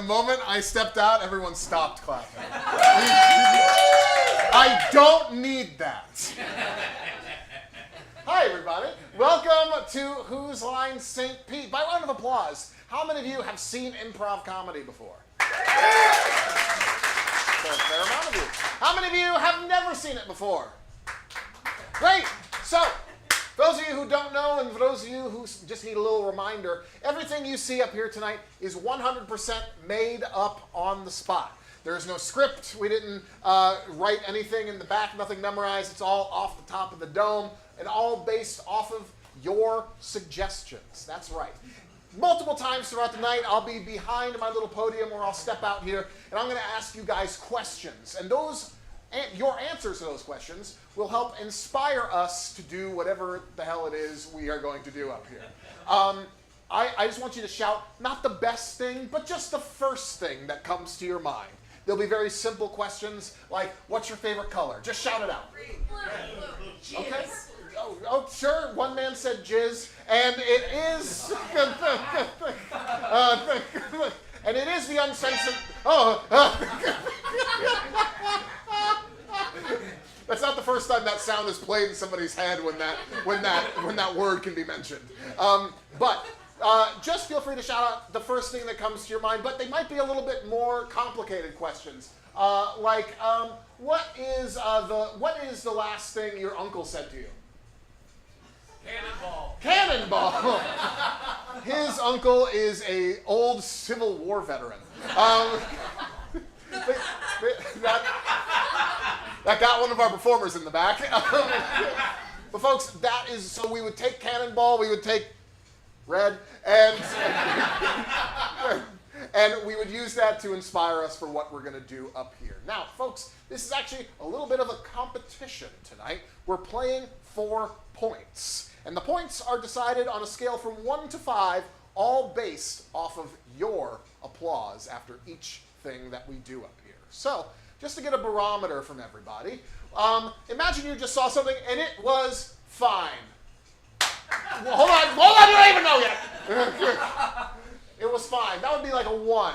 the moment I stepped out, everyone stopped clapping. I don't need that. Hi, everybody. Welcome to Whose Line's St. Pete. By round of applause, how many of you have seen improv comedy before? A fair amount of you. How many of you have never seen it before? Great. So, for those of you who don't know, and for those of you who just need a little reminder, everything you see up here tonight is 100% made up on the spot. There's no script. We didn't write anything in the back, nothing memorized. It's all off the top of the dome and all based off of your suggestions. That's right. Multiple times throughout the night, I'll be behind my little podium or I'll step out here and I'm going to ask you guys questions. And your answers to those questions will help inspire us to do whatever the hell it is we are going to do up here. I just want you to shout, not the best thing, but just the first thing that comes to your mind. There'll be very simple questions like, what's your favorite color? Just shout it out. Green. Blue. Okay. Oh, sure. One man said jizz, and it is... and it is the uncensored... That's not the first time that sound is played in somebody's head when that word can be mentioned. But just feel free to shout out the first thing that comes to your mind. But they might be a little bit more complicated questions, like what is the last thing your uncle said to you? Cannonball. Cannonball. His uncle is an old Civil War veteran. That got one of our performers in the back. But folks, that is, so we would take Cannonball, we would take red, and we would use that to inspire us for what we're going to do up here. Now, folks, this is actually a little bit of a competition tonight. We're playing for points. And the points are decided on a scale from 1 to 5, all based off of your applause after each thing that we do up here. So, just to get a barometer from everybody, imagine you just saw something and it was fine. Well, hold on, you don't even know yet. It was fine. That would be like a 1.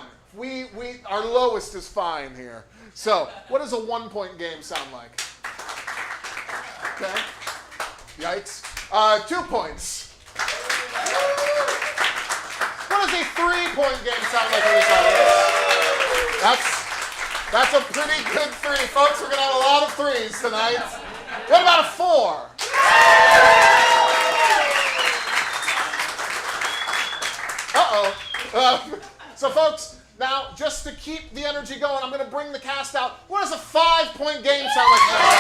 Our lowest is fine here. So, what does a 1-point game sound like? Okay. Yikes. 2 points. What does a 3-point game sound like in this audience? That's a pretty good 3, folks. We're going to have a lot of 3s tonight. What about a 4? Uh-oh. So, folks, now, just to keep the energy going, I'm going to bring the cast out. What does a 5-point game sound like tonight?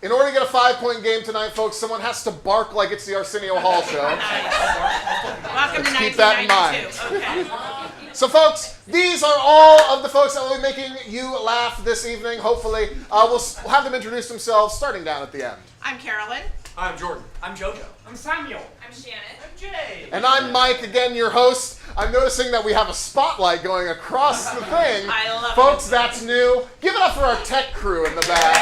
In order to get a 5-point game tonight, folks, someone has to bark like it's the Arsenio Hall show. Welcome Let's to keep that in mind. 1992. Okay. So, folks, these are all of the folks that will be making you laugh this evening, hopefully. We'll have them introduce themselves, starting down at the end. I'm Carolyn. I'm Jordan. I'm JoJo. I'm Samuel. I'm Shannon. I'm Jay. And I'm Mike, again, your host. I'm noticing that we have a spotlight going across the thing. I love folks, it. that's new. Give it up for our tech crew in the back.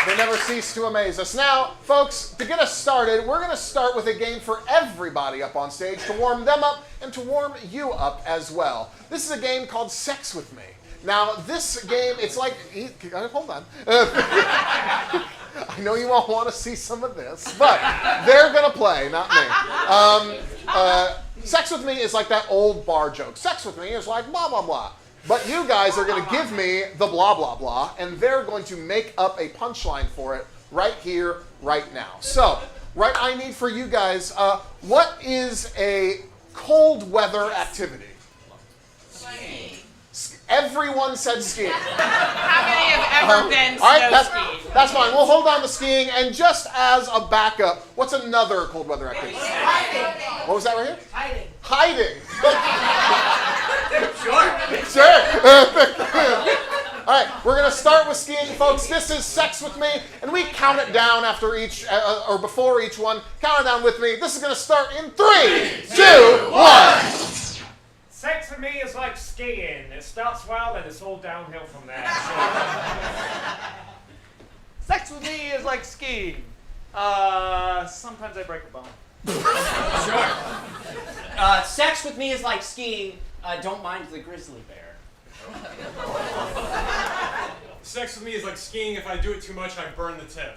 They never cease to amaze us. Now, folks, to get us started, we're going to start with a game for everybody up on stage to warm them up and to warm you up as well. This is a game called Sex With Me. Now, this game, it's like... Hold on. I know you all want to see some of this, but they're going to play, not me. Sex With Me is like that old bar joke. Sex with me is like blah, blah, blah. But you guys are going to give me the blah, blah, blah, and they're going to make up a punchline for it right here, right now. So, right, I need for you guys, what is a cold weather activity? Skiing. Everyone said skiing. How many have ever been all right, skiing? that's fine. We'll hold on to skiing. And just as a backup, what's another cold weather activity? Hiding. What was that right here? Hiding. Hiding. Sure. Sure. All right, we're going to start with skiing, folks. This is Sex With Me, and we count it down after each, or before each one. Count it down with me. This is going to start in 3, 2, 1. Sex with me is like skiing. It starts well, then it's all downhill from there. Sex with me is like skiing. Sometimes I break a bone. Sure. Sex with me is like skiing. Don't mind the grizzly bear. Sex with me is like skiing. If I do it too much, I burn the tip.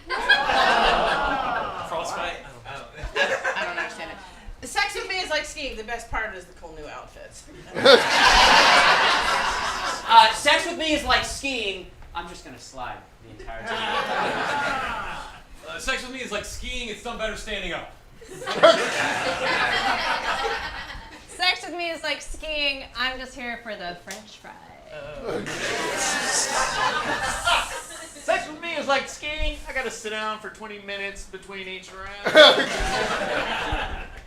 Frostbite? I don't understand it. Sex with me is like skiing. The best part is the cool new outfits. Sex with me is like skiing. I'm just gonna slide the entire time. Sex with me is like skiing. It's done better standing up. Sex with me is like skiing. I'm just here for the French fry. Sex with me is like skiing. I gotta sit down for 20 minutes between each round.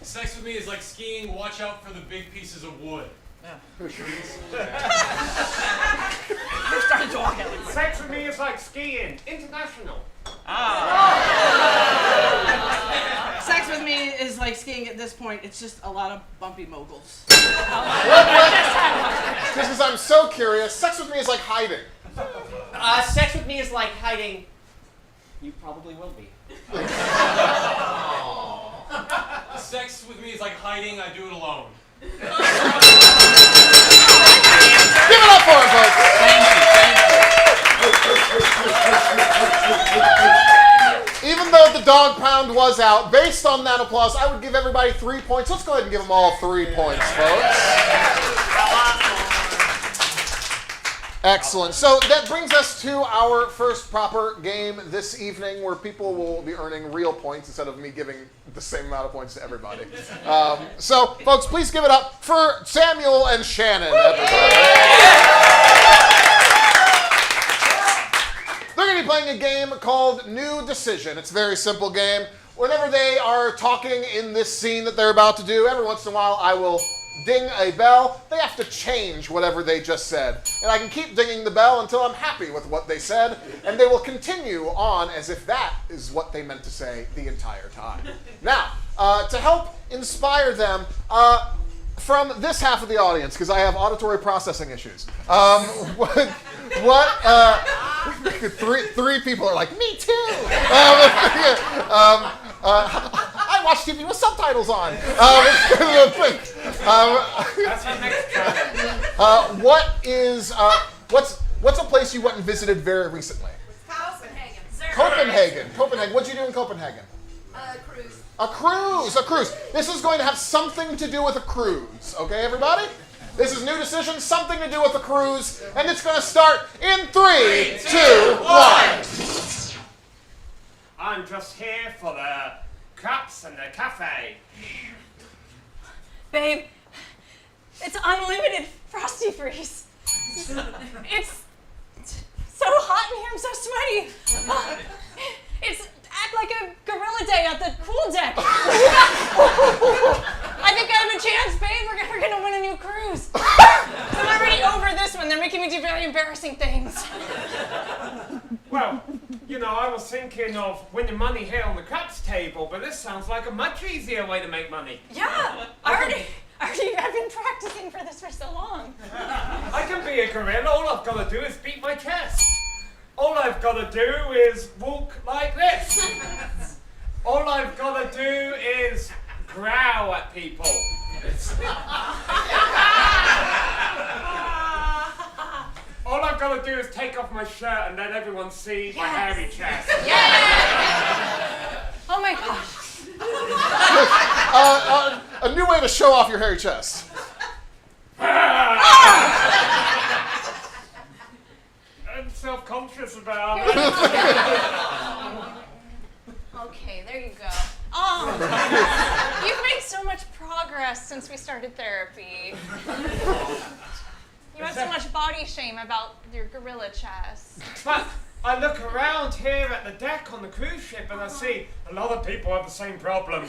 Sex with me is like skiing. Watch out for the big pieces of wood. I'm starting to walk out. Sex with me is like skiing. International. Sex with me is like skiing at this point. It's just a lot of bumpy moguls. Just because I'm so curious, sex with me is like hiding. Sex with me is like hiding. You probably will be. Sex with me is like hiding. I do it alone. Give it up for him, folks. Even though the dog pound was out, based on that applause, I would give everybody 3 points. Let's go ahead and give them all 3 points, folks. Excellent. So that brings us to our first proper game this evening, where people will be earning real points instead of me giving the same amount of points to everybody. So, folks, please give it up for Samuel and Shannon. They're going to be playing a game called New Decision. It's a very simple game. Whenever they are talking in this scene that they're about to do, every once in a while I will ding a bell. They have to change whatever they just said. And I can keep dinging the bell until I'm happy with what they said, and they will continue on as if that is what they meant to say the entire time. Now, to help inspire them, from this half of the audience, because I have auditory processing issues, three people are like, me too! I watch TV with subtitles on. That's our next challenge. What's a place you went and visited very recently? Copenhagen. What'd you do in Copenhagen? Cruise. A cruise. This is going to have something to do with a cruise. Okay, everybody? This is New Decision, something to do with a cruise, and it's going to start in 3, 2, 1. I'm just here for the cups and the cafe. Babe, it's unlimited Frosty Freeze. It's so hot in here, I'm so sweaty. It's act like a gorilla day at the pool deck. I think I have a chance, babe. We're gonna win a new cruise. I'm already over this one. They're making me do very embarrassing things. Well, I was thinking of winning money here on the cups table, but this sounds like a much easier way to make money. Yeah, I've been practicing for this for so long. I can be a gorilla. All I've got to do is beat my chest. All I've got to do is walk like this. All I've got to do is growl at people. All I've got to do is take off my shirt and let everyone see my hairy chest. Oh my gosh. A new way to show off your hairy chest. I'm self-conscious about it. Okay, there you go. You've made so much progress since we started therapy. You have so much body shame about your gorilla chest. But I look around here at the deck on the cruise ship and I see a lot of people have the same problem.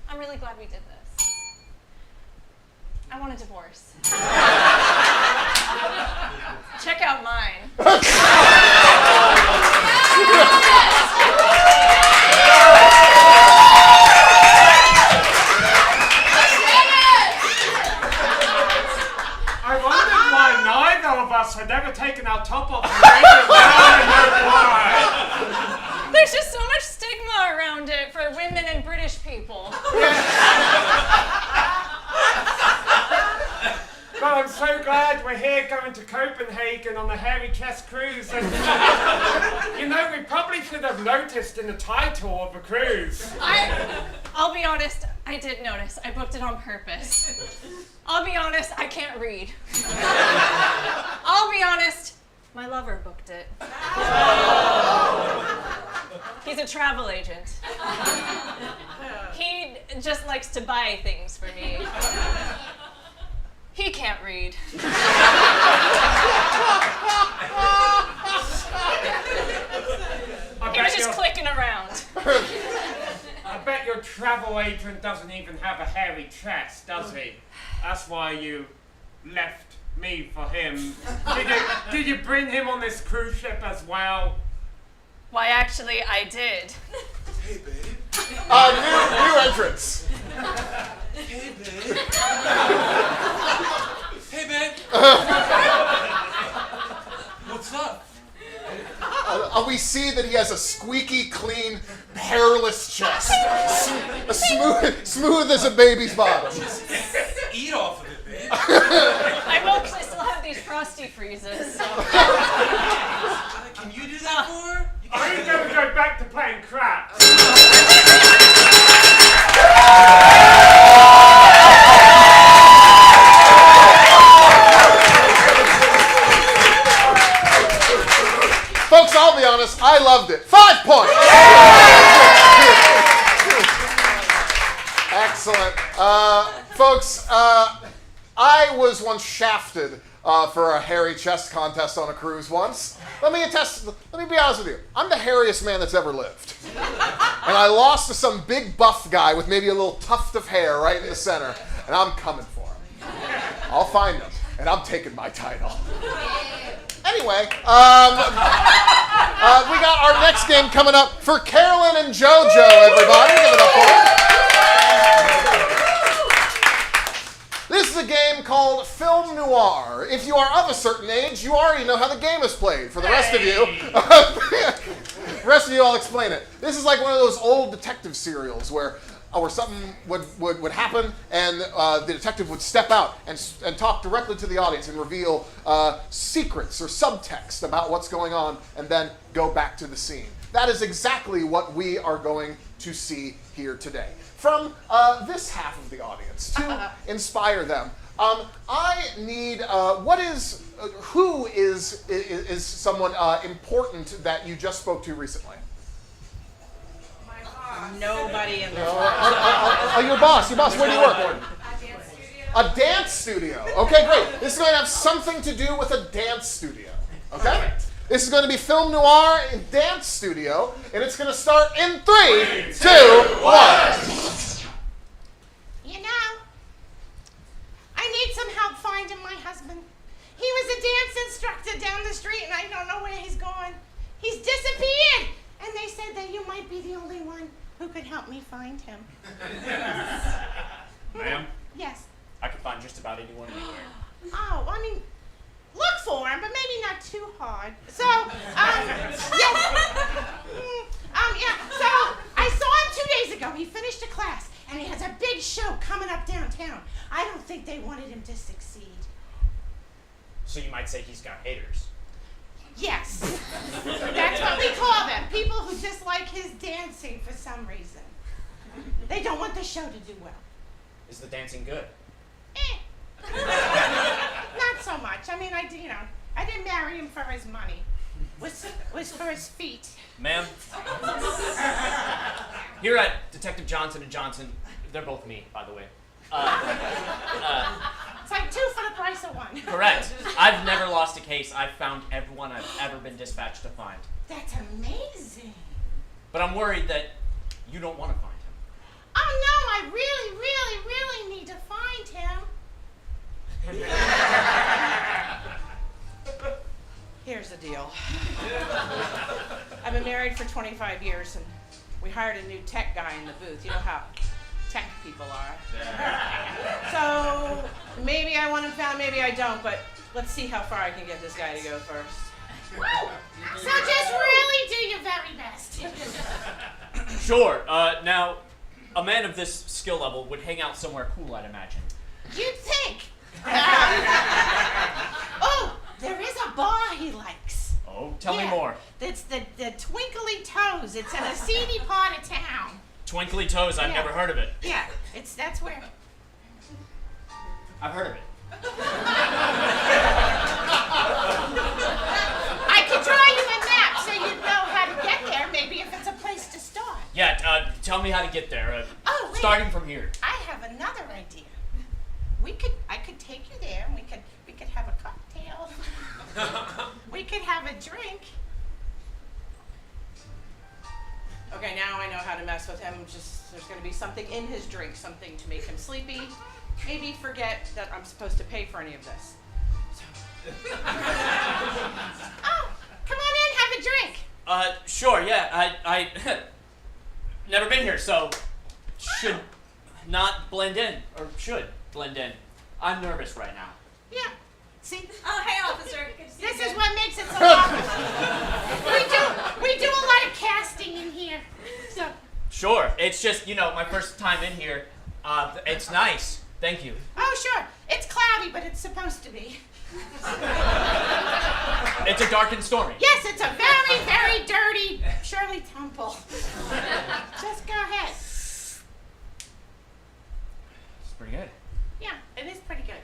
I'm really glad we did this. I want a divorce. Check out mine. I wondered why neither of us had ever taken our top off. Why? There's just so much stigma around it for women and British people. But I'm so glad we're here going to Copenhagen on the Hairy Chest cruise. And, you know, we probably should have noticed in the title of the cruise. I'll be honest, I did notice. I booked it on purpose. I'll be honest, I can't read. I'll be honest, my lover booked it. He's a travel agent. He just likes to buy things for me. He can't read. He was just clicking around. I bet your travel agent doesn't even have a hairy chest, does he? That's why you left me for him. Did you bring him on this cruise ship as well? Why, actually, I did. Hey, babe. New entrance. Hey, babe. Hey, babe. What's up? We see that he has a squeaky clean, hairless chest. Smooth as a baby's bottom. Eat off of it, babe. I will, because I still have these frosty freezes. So. Can you do that for her? Are you going to go back to playing crap? Folks, I'll be honest, I loved it. 5 points. Excellent. Folks, I was once shafted for a hairy chest contest on a cruise once. Let me be honest with you. I'm the hairiest man that's ever lived. And I lost to some big buff guy with maybe a little tuft of hair right in the center. And I'm coming for him. I'll find him. And I'm taking my title. Anyway, we got our next game coming up for Carolyn and JoJo, everybody. Give it up for them. This is a game called Film Noir. If you are of a certain age, you already know how the game is played. For the rest of you, I'll explain it. This is like one of those old detective serials where something would happen, and the detective would step out and talk directly to the audience and reveal secrets or subtext about what's going on, and then go back to the scene. That is exactly what we are going to see here today. From this half of the audience, to inspire them, I need, who is someone important that you just spoke to recently? Nobody in there. Your boss, where do you work? A dance studio. Okay, great. This is going to have something to do with a dance studio. Okay? This is going to be Film Noir in Dance Studio, and it's going to start in 3, 2, 1. You know, I need some help finding my husband. He was a dance instructor down the street, and I don't know where he's gone. He's disappeared, and they said that you might be the only one who could help me find him. Ma'am? Yes. I can find just about anyone anywhere. Oh, I mean, look for him, but maybe not too hard. So, yes. So I saw him 2 days ago. He finished a class, and he has a big show coming up downtown. I don't think they wanted him to succeed. So you might say he's got haters. Yes. That's what we call them. People who dislike his dancing for some reason. They don't want the show to do well. Is the dancing good? Not so much. I mean, I didn't marry him for his money. Was for his feet. Ma'am? Here at Detective Johnson & Johnson, they're both me, by the way. It's like 2 for the price of 1. Correct. I've never lost a case. I've found everyone I've ever been dispatched to find. That's amazing. But I'm worried that you don't want to find him. Oh no, I really, really, really need to find him. deal. I've been married for 25 years, and we hired a new tech guy in the booth. You know how tech people are. So maybe I want him found, maybe I don't, but let's see how far I can get this guy to go first. Woo! So just really do your very best. Sure. Now, a man of this skill level would hang out somewhere cool, I'd imagine. You'd think. Oh, there is a bar he likes. Oh, tell me more. It's the Twinkly Toes. It's in a seedy part of town. Twinkly Toes, I've Yeah. never heard of it. Yeah, that's where. I've heard of it. I could draw you a map so you'd know how to get there. Maybe if it's a place to start. Yeah, tell me how to get there. Oh, wait. Starting from here. I have another idea. I could take you there, and we could have a cocktail. We could have a drink. Okay, now I know how to mess with him. Just there's going to be something in his drink, something to make him sleepy. Maybe forget that I'm supposed to pay for any of this. Oh, come on in, have a drink. Sure, yeah. I never been here, so should not blend in, or should blend in. I'm nervous right now. Yeah. See? Oh, hey, officer. Good to see This you. is what makes it so awkward. we do a lot of casting in here. So Sure, it's just, my first time in here. It's nice. Thank you. oh sure. It's cloudy, but it's supposed to be. It's a dark and stormy. Yes, it's a very, very dirty Shirley Temple. Just go ahead. It's pretty good. Yeah, it is pretty good.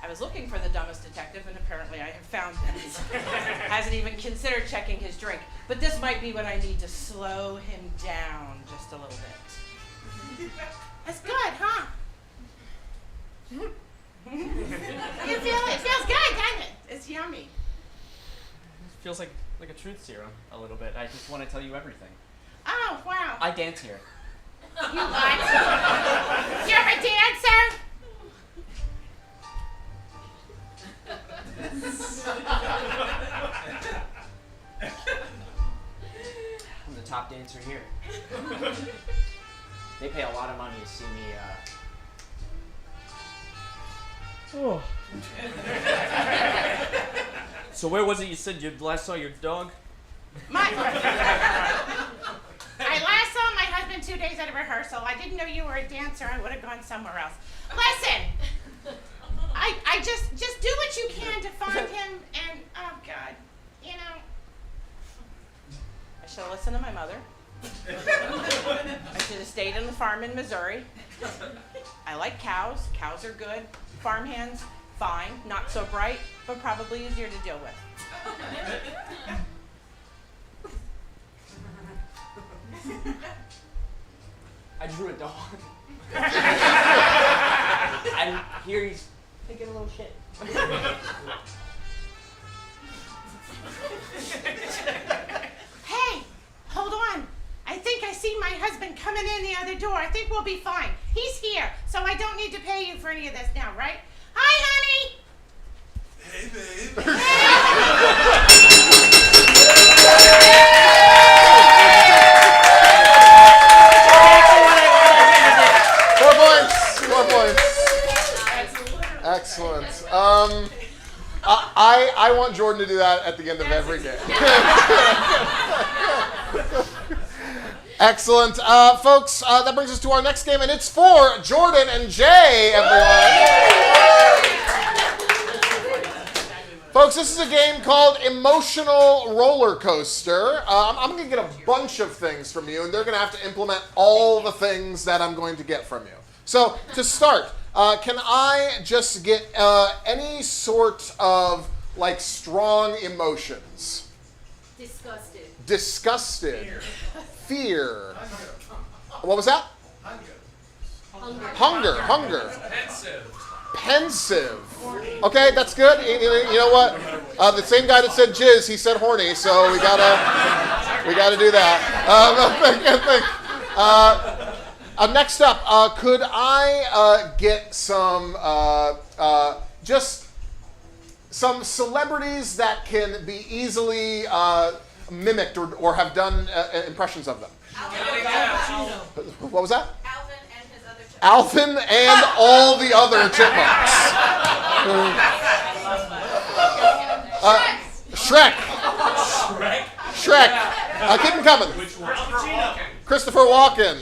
I was looking for the dumbest detective, and apparently I have found him. Hasn't even considered checking his drink. But this might be what I need to slow him down just a little bit. That's good, huh? It feels good, doesn't it? It's yummy. It feels like a truth serum a little bit. I just want to tell you everything. Oh, wow. I dance here. You what? You're a dancer? I'm the top dancer here. They pay a lot of money to see me, Oh. So where was it you said you last saw your dog? I last saw my husband 2 days at a rehearsal. I didn't know you were a dancer. I would have gone somewhere else. Listen, I just do what you can to find him, and oh God, I should have listened to my mother. I should have stayed in the farm in Missouri. I like cows. Cows are good. Farmhands, fine. Not so bright, but probably easier to deal with. I drew a dog. And here he's taking a little shit. Hey, hold on. I think I see my husband coming in the other door. I think we'll be fine. He's here, so I don't need to pay you for any of this now, right? Hi, honey. Hey, babe. Excellent. I want Jordan to do that at the end of every game. Excellent. Folks, that brings us to our next game, and it's for Jordan and Jay, everyone. Folks, this is a game called Emotional Roller Coaster. I'm going to get a bunch of things from you, and they're going to have to implement all the things that I'm going to get from you. So, to start, can I just get any sort of, strong emotions? Disgusted. Disgusted. Fear. What was that? Hunger. Pensive. Okay, that's good. You know what? The same guy that said jizz, he said horny, so we gotta do that. Next up, could I get some just some celebrities that can be easily mimicked or have done impressions of them. What was that? Alvin and all the other chipmunks. Shrek. Keep them coming. Which one? Christopher Walken.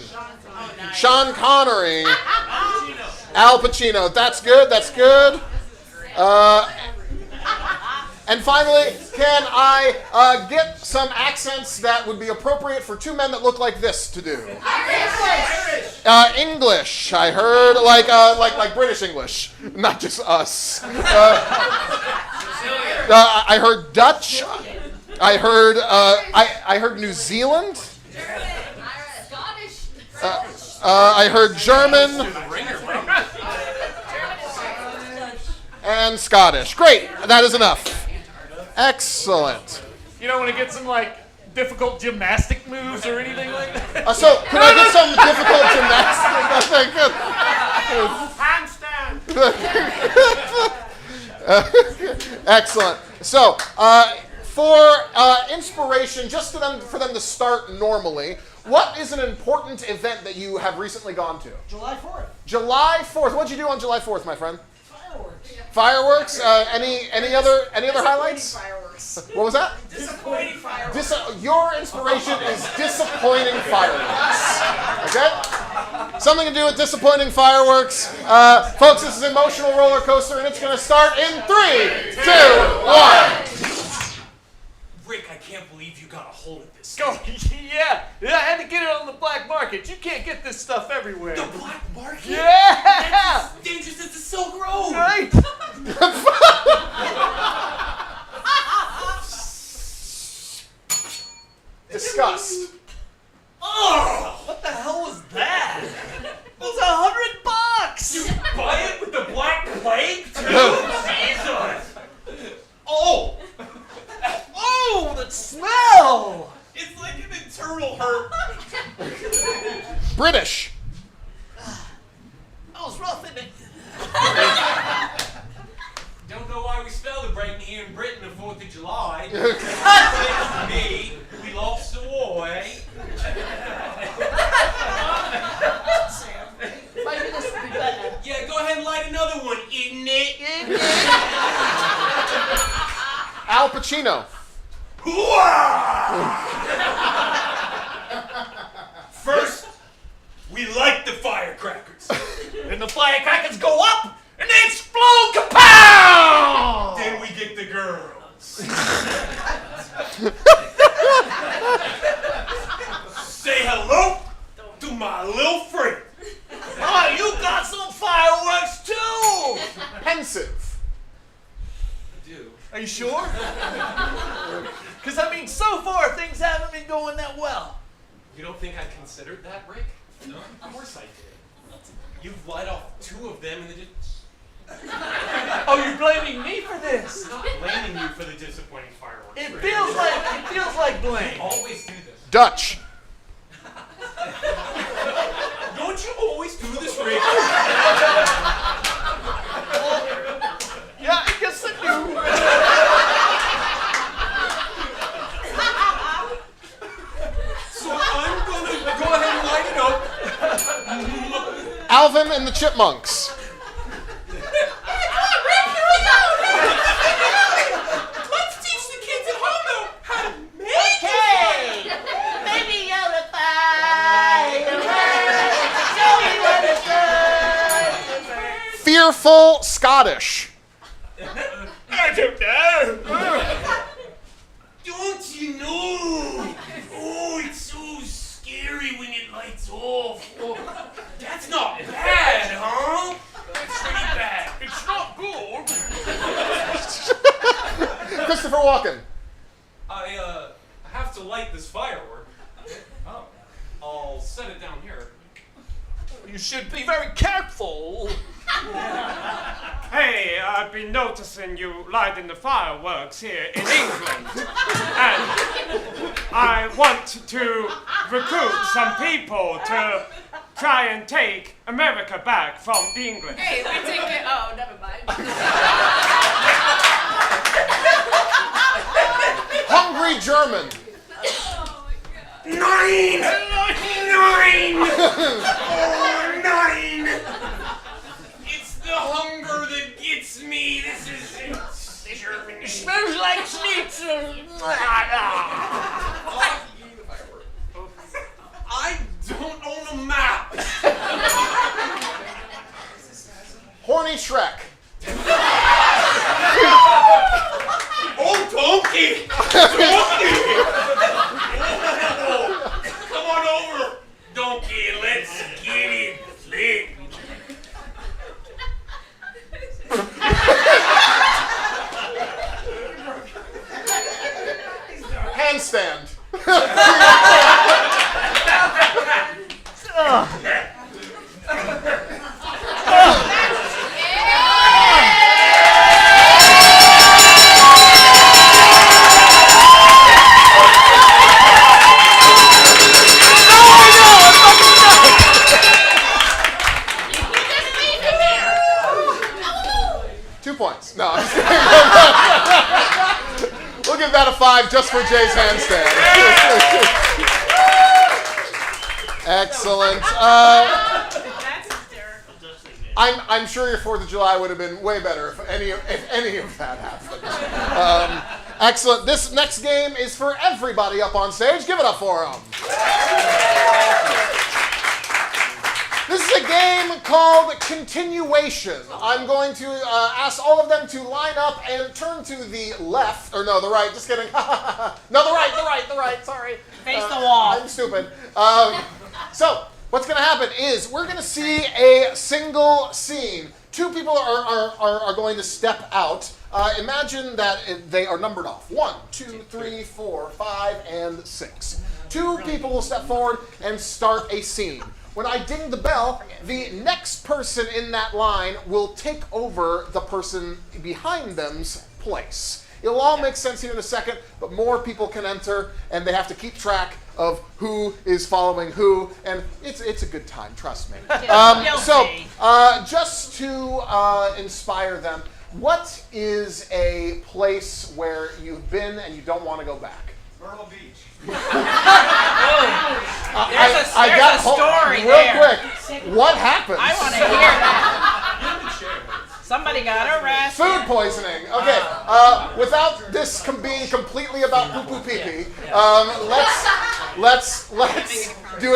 Sean Connery. Al Pacino. That's good. That's good. And finally, can I get some accents that would be appropriate for two men that look like this to do? English. I heard like British English, not just us. I heard Dutch. I heard New Zealand. I heard German. And Scottish. Great. That is enough. Excellent. You don't want to get some like difficult gymnastic moves or anything like that? So, could I get some difficult gymnastics? Excellent. So, for inspiration, just for them to start normally, what is an important event that you have recently gone to? July 4th. July 4th. What'd you do on July 4th, my friend? Fireworks. Any other highlights? Fireworks. What was that? Disappointing fireworks. Your inspiration is disappointing fireworks. Okay? Something to do with disappointing fireworks. Folks, this is an emotional roller coaster, and it's going to start in 3, 2, 1. Rick, I can't believe you got a hold of this. Go. Yeah, I had to get it on the black market. You can't get this stuff everywhere. The black market? Yeah! That's as dangerous as the Silk Road. Right? Disgust. Oh! What the hell was that? It was $100. You buy it with the Black Plague too? Jesus! Oh! Oh, the smell! It's like an internal hurt. British. That was rough, isn't it? Don't know why we celebrating here in Britain the 4th of July. Me, we lost the war, eh? Yeah, go ahead and light another one, isn't it? Al Pacino. First, we light the firecrackers. And the firecrackers go up and they explode. Kapow! Then we get the girls. Say hello to my little friend. Oh, you got some fireworks too! Pensive. I do. Are you sure? Because, I mean, so far things haven't been going that well. You don't think I considered that, Rick? No. Of course I did. You've light off 2 of them and Oh, you're blaming me for this? I'm not blaming you for the disappointing fireworks. It Rick. feels like blame. Always do this. Dutch. Don't you always do this, Rick? Yeah, I guess I do. So I'm gonna go ahead and light it up. Alvin and the Chipmunks. Let's teach the kids at home though how to make Baby yellow show me what it's Fearful Scottish. I don't know. Don't you know? Oh, it's so scary when it lights off. Oh, that's not bad, huh? That's pretty bad. It's not good. Christopher Walken. I have to light this firework. Oh. I'll set it down here. You should be very careful. Hey, I've been noticing you lighting the fireworks here in England. And I want to recruit some people to try and take America back from the English. Hey, we take it. Oh, never mind. very German. 9! 9! Oh, 9! It's the hunger that gets me. This is German. It smells like schnitzel. I don't own a map. Horny Shrek. Oh, donkey! Donkey! Oh, come on over, donkey, and let's get it lit. Handstand. Points. No, I'm just kidding. We'll give that a 5 just for Jay's handstand. Excellent. That's hysterical. I'm sure your 4th of July would have been way better if any of that happened. Excellent. This next game is for everybody up on stage. Give it up for them. This is a game called Continuation. I'm going to ask all of them to line up and turn to the left, or no, the right, just kidding. No, the right, sorry. Face the wall. I'm stupid. So, what's going to happen is we're going to see a single scene. 2 people are going to step out. Imagine that they are numbered off. 1, 2, 3, 4, 5, and 6. 2 people will step forward and start a scene. When I ding the bell, the next person in that line will take over the person behind them's place. It'll all make sense here in a second, but more people can enter, and they have to keep track of who is following who, and it's a good time, trust me. Just to inspire them, what is a place where you've been and you don't want to go back? Myrtle Beach. There's a story real there. quick. What happened? I want to hear that. Somebody got arrested. Food poisoning. Okay. Without this being completely about poo pee pee, let's do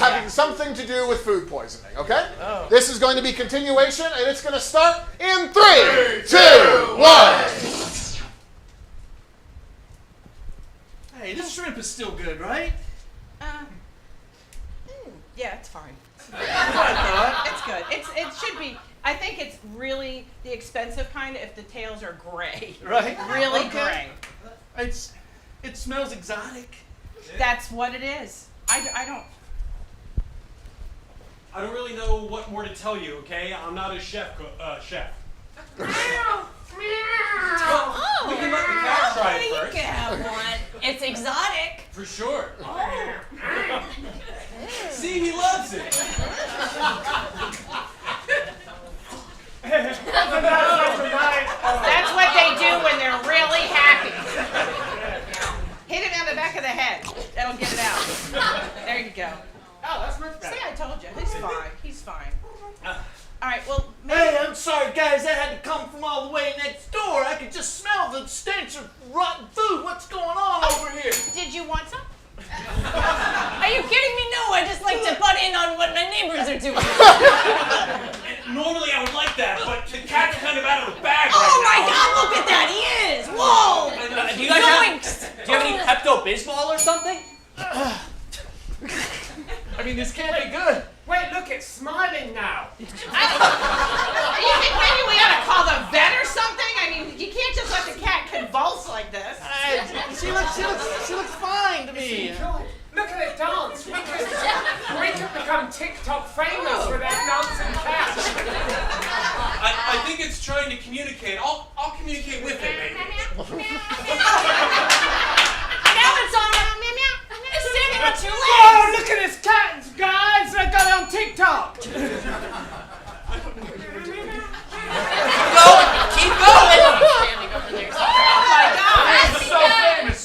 having something to do with food poisoning. Okay. Oh. This is going to be continuation, and it's going to start in 3, 2, 1. Hey, this shrimp is still good, right? Yeah, it's fine. It's good. It should be. I think it's really the expensive kind if the tails are gray. Right. Really Okay. gray. It smells exotic. That's what it is. I don't really know what more to tell you, okay? I'm not a chef. Oh, We can let the cat try it you first. can have one. It's exotic. For sure. Oh. See, he loves it. That's what they do when they're really happy. Hit him on the back of the head. That'll get it out. There you go. Oh, that's much better. See, I told you. He's fine. He's fine. All right, well, maybe. Hey, I'm sorry, guys. I had to come from all the way next door. I could just smell the stench of rotten food. What's going on over here? Did you want some? Are you kidding me? No, I just like to butt in on what my neighbors are doing. Normally I would like that, but the cat's kind of out of the bag Oh right my now. God! Look at that. He is. Whoa. Do you guys Yoinks. do you have any Pepto-Bismol or something? I mean, this can't be good. Wait, look, it's smiling now. You think maybe we ought to call the vet or something? I mean, you can't just let the cat convulse like this. She looks fine to me. Look at it dance. We could become TikTok famous with that dancing cat. I think it's trying to communicate. I'll communicate with it, maybe. Now it's on. It's standing on 2 legs. Oh, look at this cat, guys. I got it on TikTok. Keep going. Oh my God! So famous.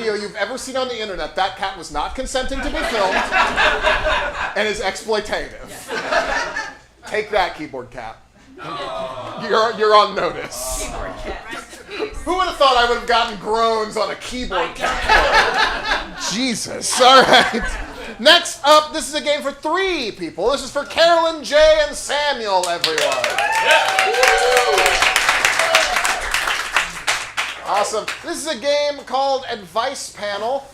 video you've ever seen on the internet, that cat was not consenting to be filmed and is exploitative. Take that, keyboard cat. You're on notice. Keyboard cat. Who would have thought I would have gotten groans on a keyboard cat? Jesus. All right. Next up, this is a game for 3 people. This is for Carolyn, Jay, and Samuel, everyone. Awesome. This is a game called Advice Panel.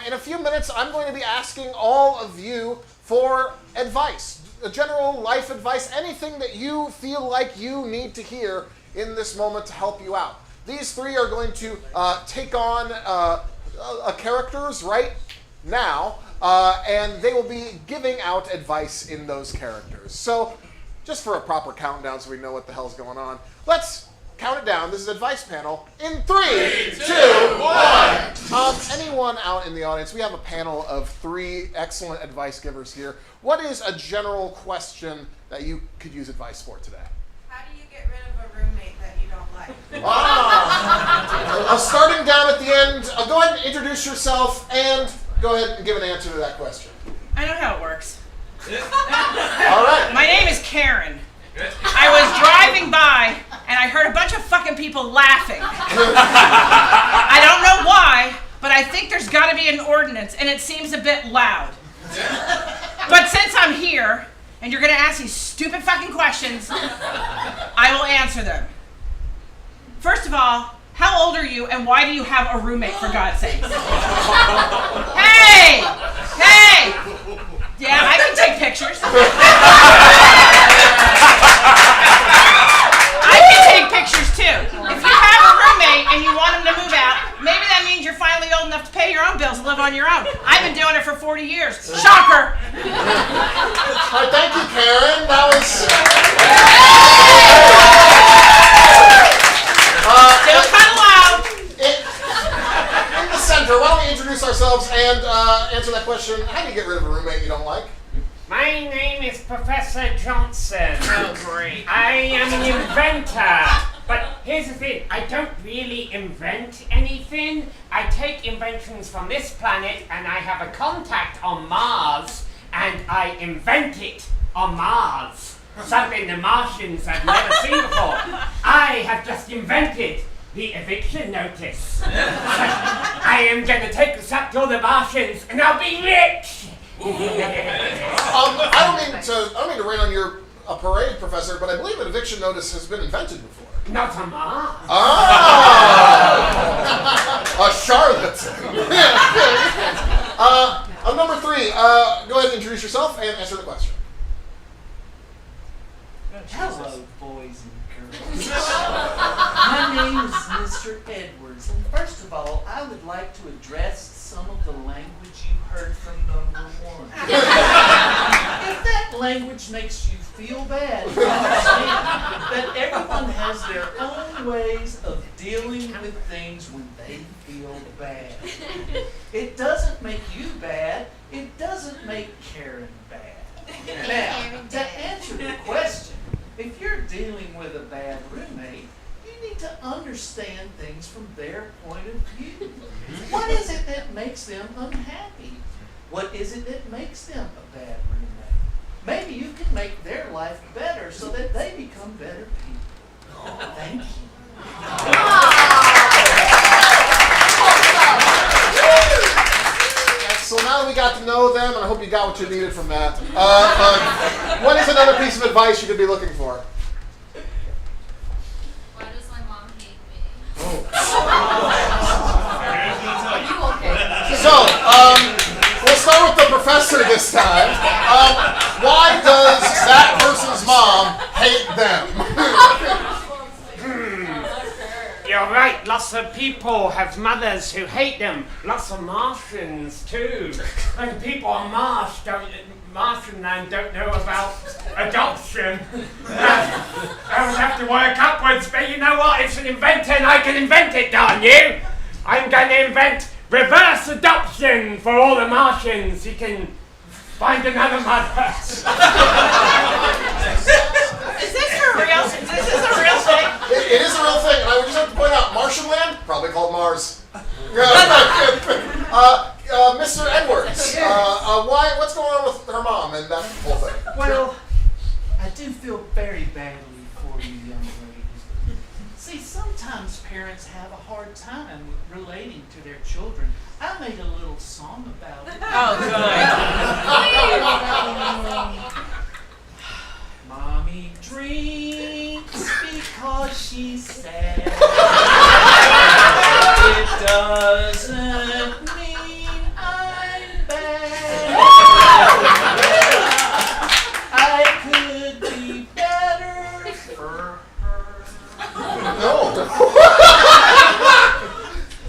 In a few minutes, I'm going to be asking all of you for advice, general life advice, anything that you feel like you need to hear in this moment to help you out. These 3 are going to take on characters right now, and they will be giving out advice in those characters. So, just for a proper countdown so we know what the hell's going on, let's count it down. This is Advice Panel in 3, 2, 1. Anyone out in the audience, we have a panel of 3 excellent advice givers here. What is a general question that you could use advice for today? How do you get rid of a roommate that you don't like? Starting down at the end, go ahead and introduce yourself and go ahead and give an answer to that question. I know how it works. All right. My name is Karen. I was driving by and I heard a bunch of fucking people laughing. I don't know why, but I think there's got to be an ordinance and it seems a bit loud. But since I'm here and you're going to ask these stupid fucking questions, I will answer them. First of all, how old are you and why do you have a roommate, for God's sake? Hey! Hey! Yeah, I can take pictures. I can take pictures too. If you have a roommate and you want him to move out, maybe that means you're finally old enough to pay your own bills and live on your own. I've been doing it for 40 years. Shocker! All right, thank you, Karen. That was... Still kind of loud. In the center, why don't we introduce ourselves and answer that question. How do you get rid of a roommate you don't like? My name is Professor Johnson. Oh, great. I am an inventor. But here's the thing, I don't really invent anything. I take inventions from this planet and I have a contact on Mars and I invent it on Mars. Something the Martians have never seen before. I have just invented the eviction notice. I am going to take this up to all the Martians and I'll be rich. I don't mean to rain on your parade, Professor, but I believe an eviction notice has been invented before. Not on Mars. A charlatan. Number 3, go ahead and introduce yourself and answer the question. Hello, boys and girls. My name is Mr. Edwards, and first of all, I would like to address some of the language you heard from number 1. If that language makes you feel bad, understand that everyone has their own ways of dealing with things when they feel bad. It doesn't make you bad. It doesn't make Karen bad. Now, to answer the question, if you're dealing with a bad roommate, you need to understand things from their point of view. What is it that makes them unhappy? What is it that makes them a bad roommate? Maybe you can make their life better so that they become better people. Thank you. So now that we got to know them, and I hope you got what you needed from that, what is another piece of advice you could be looking for? Why does my mom hate me? So, we'll start with the professor this time. Why does that person's mom hate them? You're right, lots of people have mothers who hate them. Lots of Martians too. And people on Martian land don't know about adoption. I would have to work upwards, but you know what? It's an inventor and I can invent it, darn you! I'm going to invent reverse adoption for all the Martians. You can find another mother. Is this for real? Is this a real thing? It is a real thing, and I would just have to point out, Martian land, probably called Mars. Mr. Edwards, what's going on with her mom and that whole thing? Well, I do feel very badly for you, young ladies. See, sometimes parents have a hard time relating to their children. I made a little song about it. Oh, good. Mommy drinks because she's sad. It doesn't mean I'm bad. I could be better for her. No.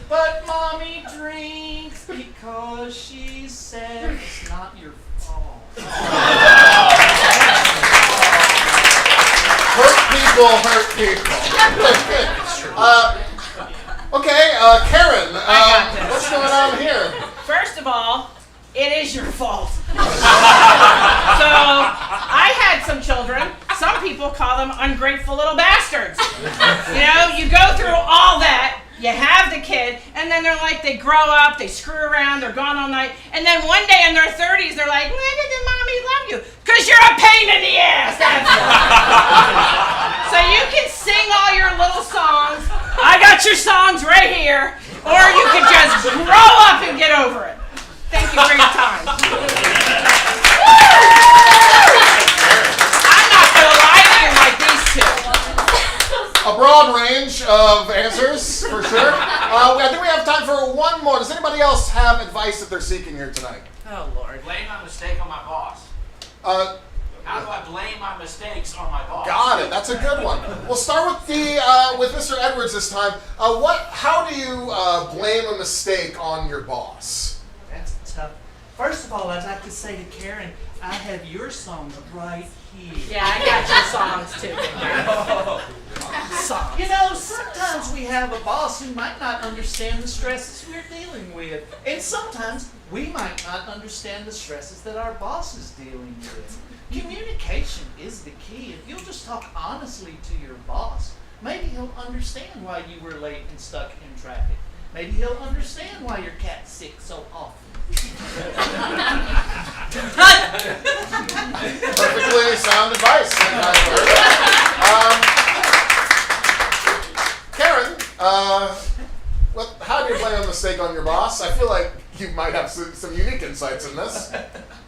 But mommy drinks because she's sad. It's not your fault. Hurt people. Okay, Karen, what's going on here? First of all, it is your fault. So, I had some children. Some people call them ungrateful little bastards. You know, you go through all that, you have the kid, and then they're like, they grow up, they screw around, they're gone all night, and then one day in their 30s, they're like, when did the mommy love you? Because you're a pain in the ass, that's why. So you can sing all your little songs. I got your songs right here. Or you can just grow up and get over it. Thank you for your time. I'm not going to lie to you like these two. A broad range of answers, for sure. I think we have time for one more. Does anybody else have advice that they're seeking here tonight? Oh, Lord. Blame my mistake on my boss. How do I blame my mistakes on my boss? Got it. That's a good one. We'll start with with Mr. Edwards this time. How do you blame a mistake on your boss? That's tough. First of all, I'd like to say to Karen, I have your songs right here. Yeah, I got your songs too. Songs. You know, sometimes we have a boss who might not understand the stresses we're dealing with. And sometimes we might not understand the stresses that our boss is dealing with. Communication is the key. If you'll just talk honestly to your boss, maybe he'll understand why you were late and stuck in traffic. Maybe he'll understand why your cat's sick so often. Perfectly sound advice. Karen, how do you blame a mistake on your boss? I feel like you might have some unique insights in this.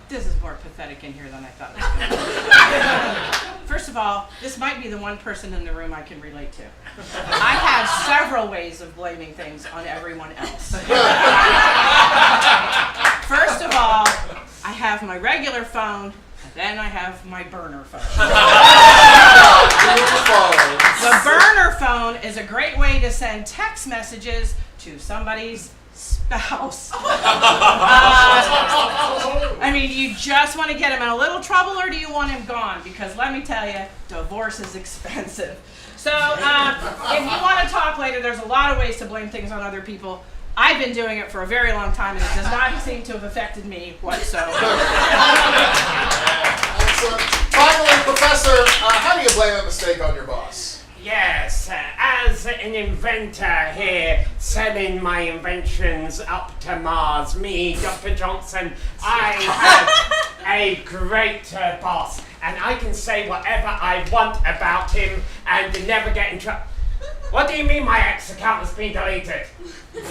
This is more pathetic in here than I thought it was. First of all, this might be the one person in the room I can relate to. I have several ways of blaming things on everyone else. First of all, I have my regular phone, and then I have my burner phone. The burner phone is a great way to send text messages to somebody's spouse. I mean, you just want to get him in a little trouble, or do you want him gone? Because let me tell you, divorce is expensive. So if you want to talk later, there's a lot of ways to blame things on other people. I've been doing it for a very long time, and it does not seem to have affected me whatsoever. Finally, Professor, how do you blame a mistake on your boss? Yes, as an inventor here, selling my inventions up to Mars, me, Dr. Johnson, I have a great boss, and I can say whatever I want about him and never get in trouble. What do you mean my ex-account has been deleted? No!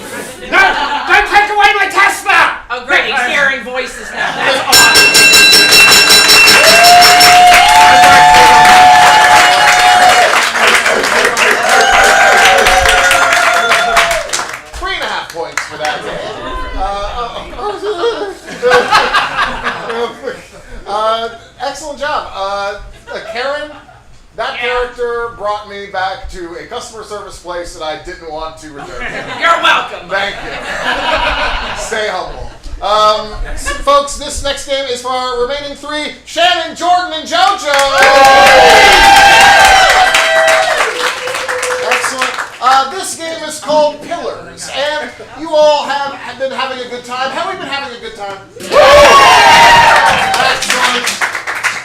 Don't take away my Tesla! Oh great, he's hearing voices now. That's awesome. 3.5 points for that game. Excellent job. Karen, that character brought me back to a customer service place that I didn't want to return to. You're welcome. Thank you. Stay humble. Folks, this next game is for our remaining three, Shannon, Jordan, and JoJo. Excellent. This game is called Pillars, and you all have been having a good time. Have we been having a good time? Excellent.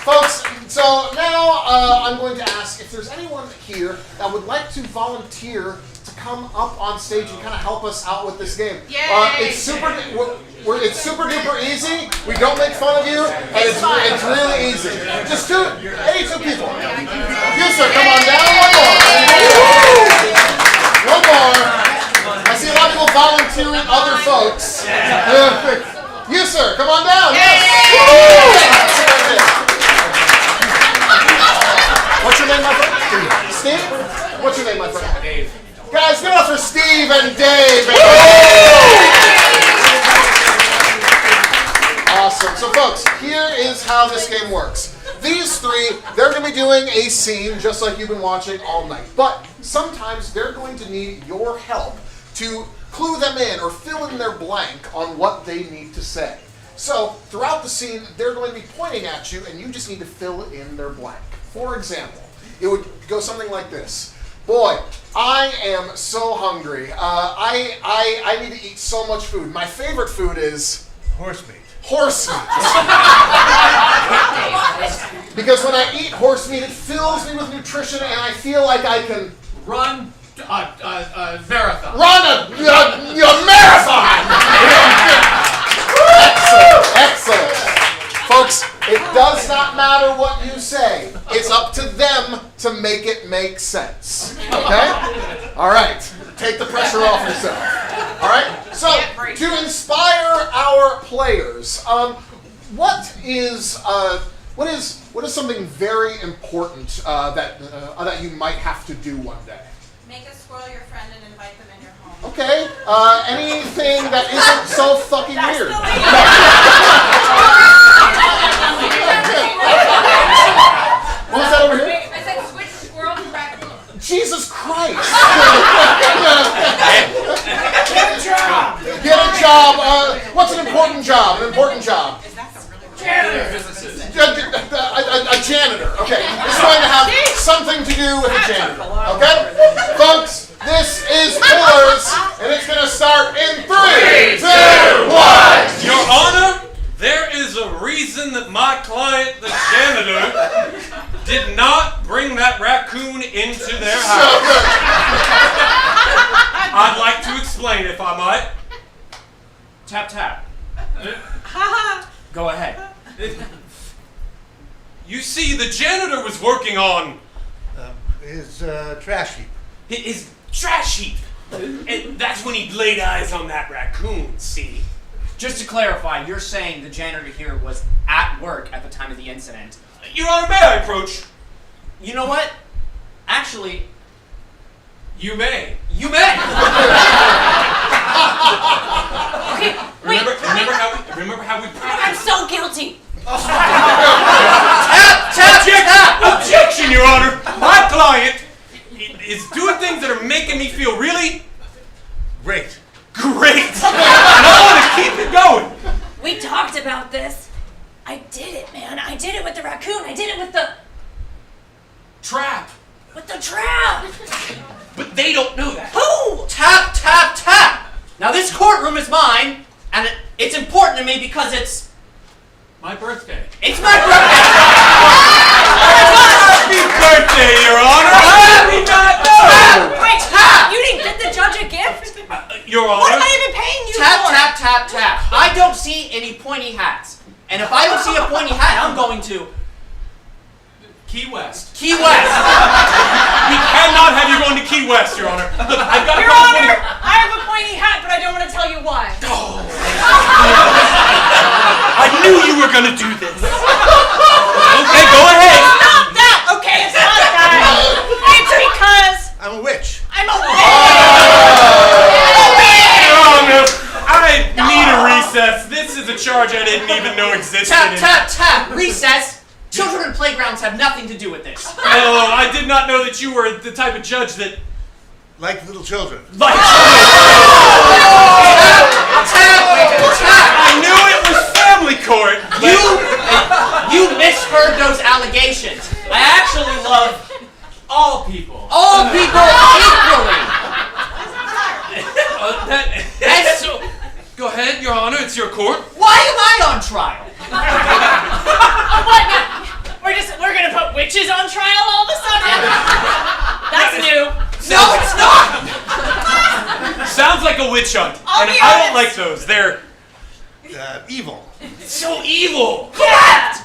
Folks, so now I'm going to ask if there's anyone here that would like to volunteer to come up on stage and kind of help us out with this game? Yay! It's super duper easy. We don't make fun of you, and it's really easy. Just any two people. You sir, come on down. One more. I see a lot of people volunteering other folks. You sir, come on down. Yes. What's your name, my friend? Steve? What's your name, my friend? Dave. Guys, give it up for Steve and Dave. Awesome. So, folks, here is how this game works. These three, they're going to be doing a scene just like you've been watching all night. But sometimes they're going to need your help to clue them in or fill in their blank on what they need to say. So, throughout the scene, they're going to be pointing at you, and you just need to fill in their blank. For example, it would go something like this. Boy, I am so hungry. I need to eat so much food. My favorite food is... Horse meat. Horse meat. Because when I eat horse meat, it fills me with nutrition, and I feel like I can... Run a marathon. Run a marathon! Excellent. Folks, it does not matter what you say. It's up to them to make it make sense. Okay? All right. Take the pressure off yourself. All right? So, to inspire our players, what is something very important that you might have to do one day? Make us spoil your friend and invite them in your home. Okay. Anything that isn't so fucking weird. What was that over here? I said switch squirrel to raccoon. Jesus Christ! Get a job. Get a job. What's an important job? An important job. Janitor. A janitor. Okay. It's going to have something to do with a janitor. Okay? Folks, this is Pillars, and it's going to start in 3, 2, 1. Your Honor, there is a reason that my client, the janitor, did not bring that raccoon into their house. I'd like to explain, if I might. Tap, tap. Go ahead. You see, the janitor was working on His trash heap. his trash heap. And that's when he laid eyes on that raccoon, see? Just to clarify, you're saying the janitor here was at work at the time of the incident. Your Honor, may I approach? You know what? Actually, You may. you may. Okay, wait. Remember how we I'm so guilty. Objection, Your Honor! My client is doing things that are making me feel really Great. great! And I want to keep it going! We talked about this. I did it, man. I did it with the raccoon. I did it with the Trap! trap. But they don't know that. Who? Tap, tap, tap. Now this courtroom is mine, and it's important to me because it's My birthday. my birthday. Happy birthday, Your Honor! I did not know! Wait, Tap. you didn't get the judge a gift? Your What am Honor? I even paying you Tap, for? tap, tap, tap. I don't see any pointy hats, and if I don't see a pointy hat, I'm going to Key West. Key West. We cannot have you going to Key West, Your Honor. Look, I've got Your Honor, I have a pointy hat, but I don't want to tell you why. I knew you were gonna do this. Okay, go ahead. Stop that! Okay, it's not that. It's because I'm a witch. I'm a Your Honor, I need a recess. This is a charge I didn't even know existed. Tap, tap, tap. Recess. Children in playgrounds have nothing to do with this. Oh, I did not know that you were the type of judge that Like little children. likes. I knew it was family court. You misheard those allegations. I actually love All people. all people equally. That's so. Go ahead, Your Honor. It's your court. Why am I on trial? What now? We're gonna put witches on trial all of a sudden? That's new. No, it's not. like a witch hunt, I'll and be I don't honest. like those. They're Evil. So evil. Correct!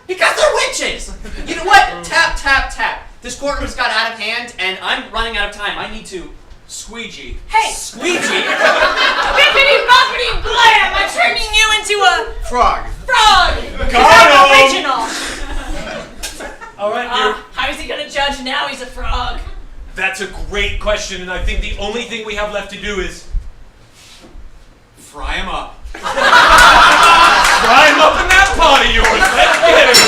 Because they're witches! You know what? Tap, tap, tap. This courtroom's got out of hand, and I'm running out of time. I need to squeegee. Hey! Squeegee? Bippity boppity blam! I'm turning you into a Frog. frog! Got him! Original! All right, How is he gonna judge now he's a frog? That's a great question, and I think the only thing we have left to do is fry him up. Fry him up in that pot of yours. Let's get him.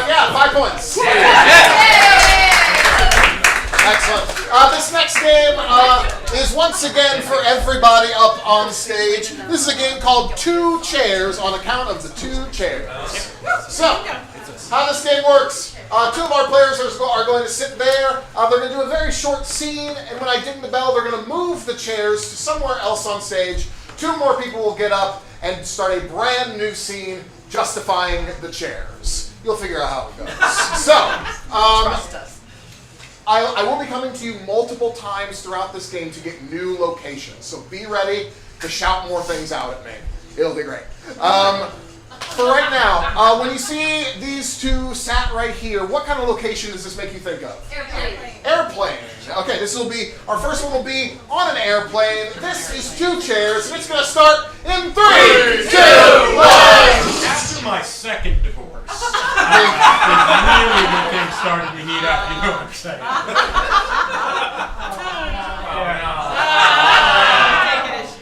Yeah, 5 points. Excellent. This next game is once again for everybody up on stage. This is a game called Two Chairs on account of the two chairs. So, how this game works, two of our players are going to sit there. They're going to do a very short scene, and when I ding the bell, they're going to move the chairs to somewhere else on stage. Two more people will get up and start a brand new scene justifying the chairs. You'll figure out how it goes. So, Trust us. I will be coming to you multiple times throughout this game to get new locations. So be ready to shout more things out at me. It'll be great. For right now, when you see these two sat right here, what kind of location does this make you think of? Airplane. Airplane. Okay, this will be, our first one will be on an airplane. This is two chairs, and it's going to start in 3, 2, 1. After my second divorce, really when things started to heat up. You know what I'm saying?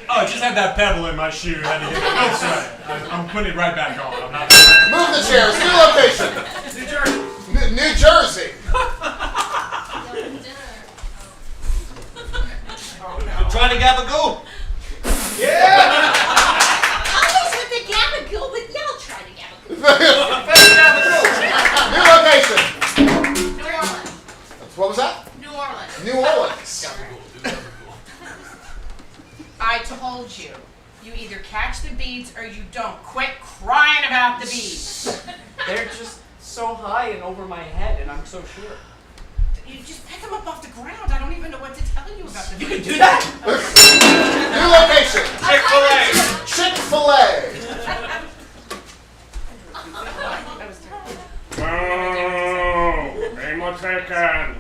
Oh, I just had that pebble in my shoe. Had to hit it. No sweat. I'm putting it right back on. I'm not. Move the chairs. New location. New Jersey. New Jersey. Trying to gabagoo. Yeah. Always with the gabagool, but y'all try to gabagool. New location. New Orleans. What was that? New Orleans. New Orleans. I told you. You either catch the beads or you don't. Quit crying about the beads. They're just so high and over my head, and I'm so sure. You just pick them up off the ground. I don't even know what to tell you about the beads. You can do that? New location. Chick-fil-A. Chick-fil-A. That was terrible. Oh, name my chicken.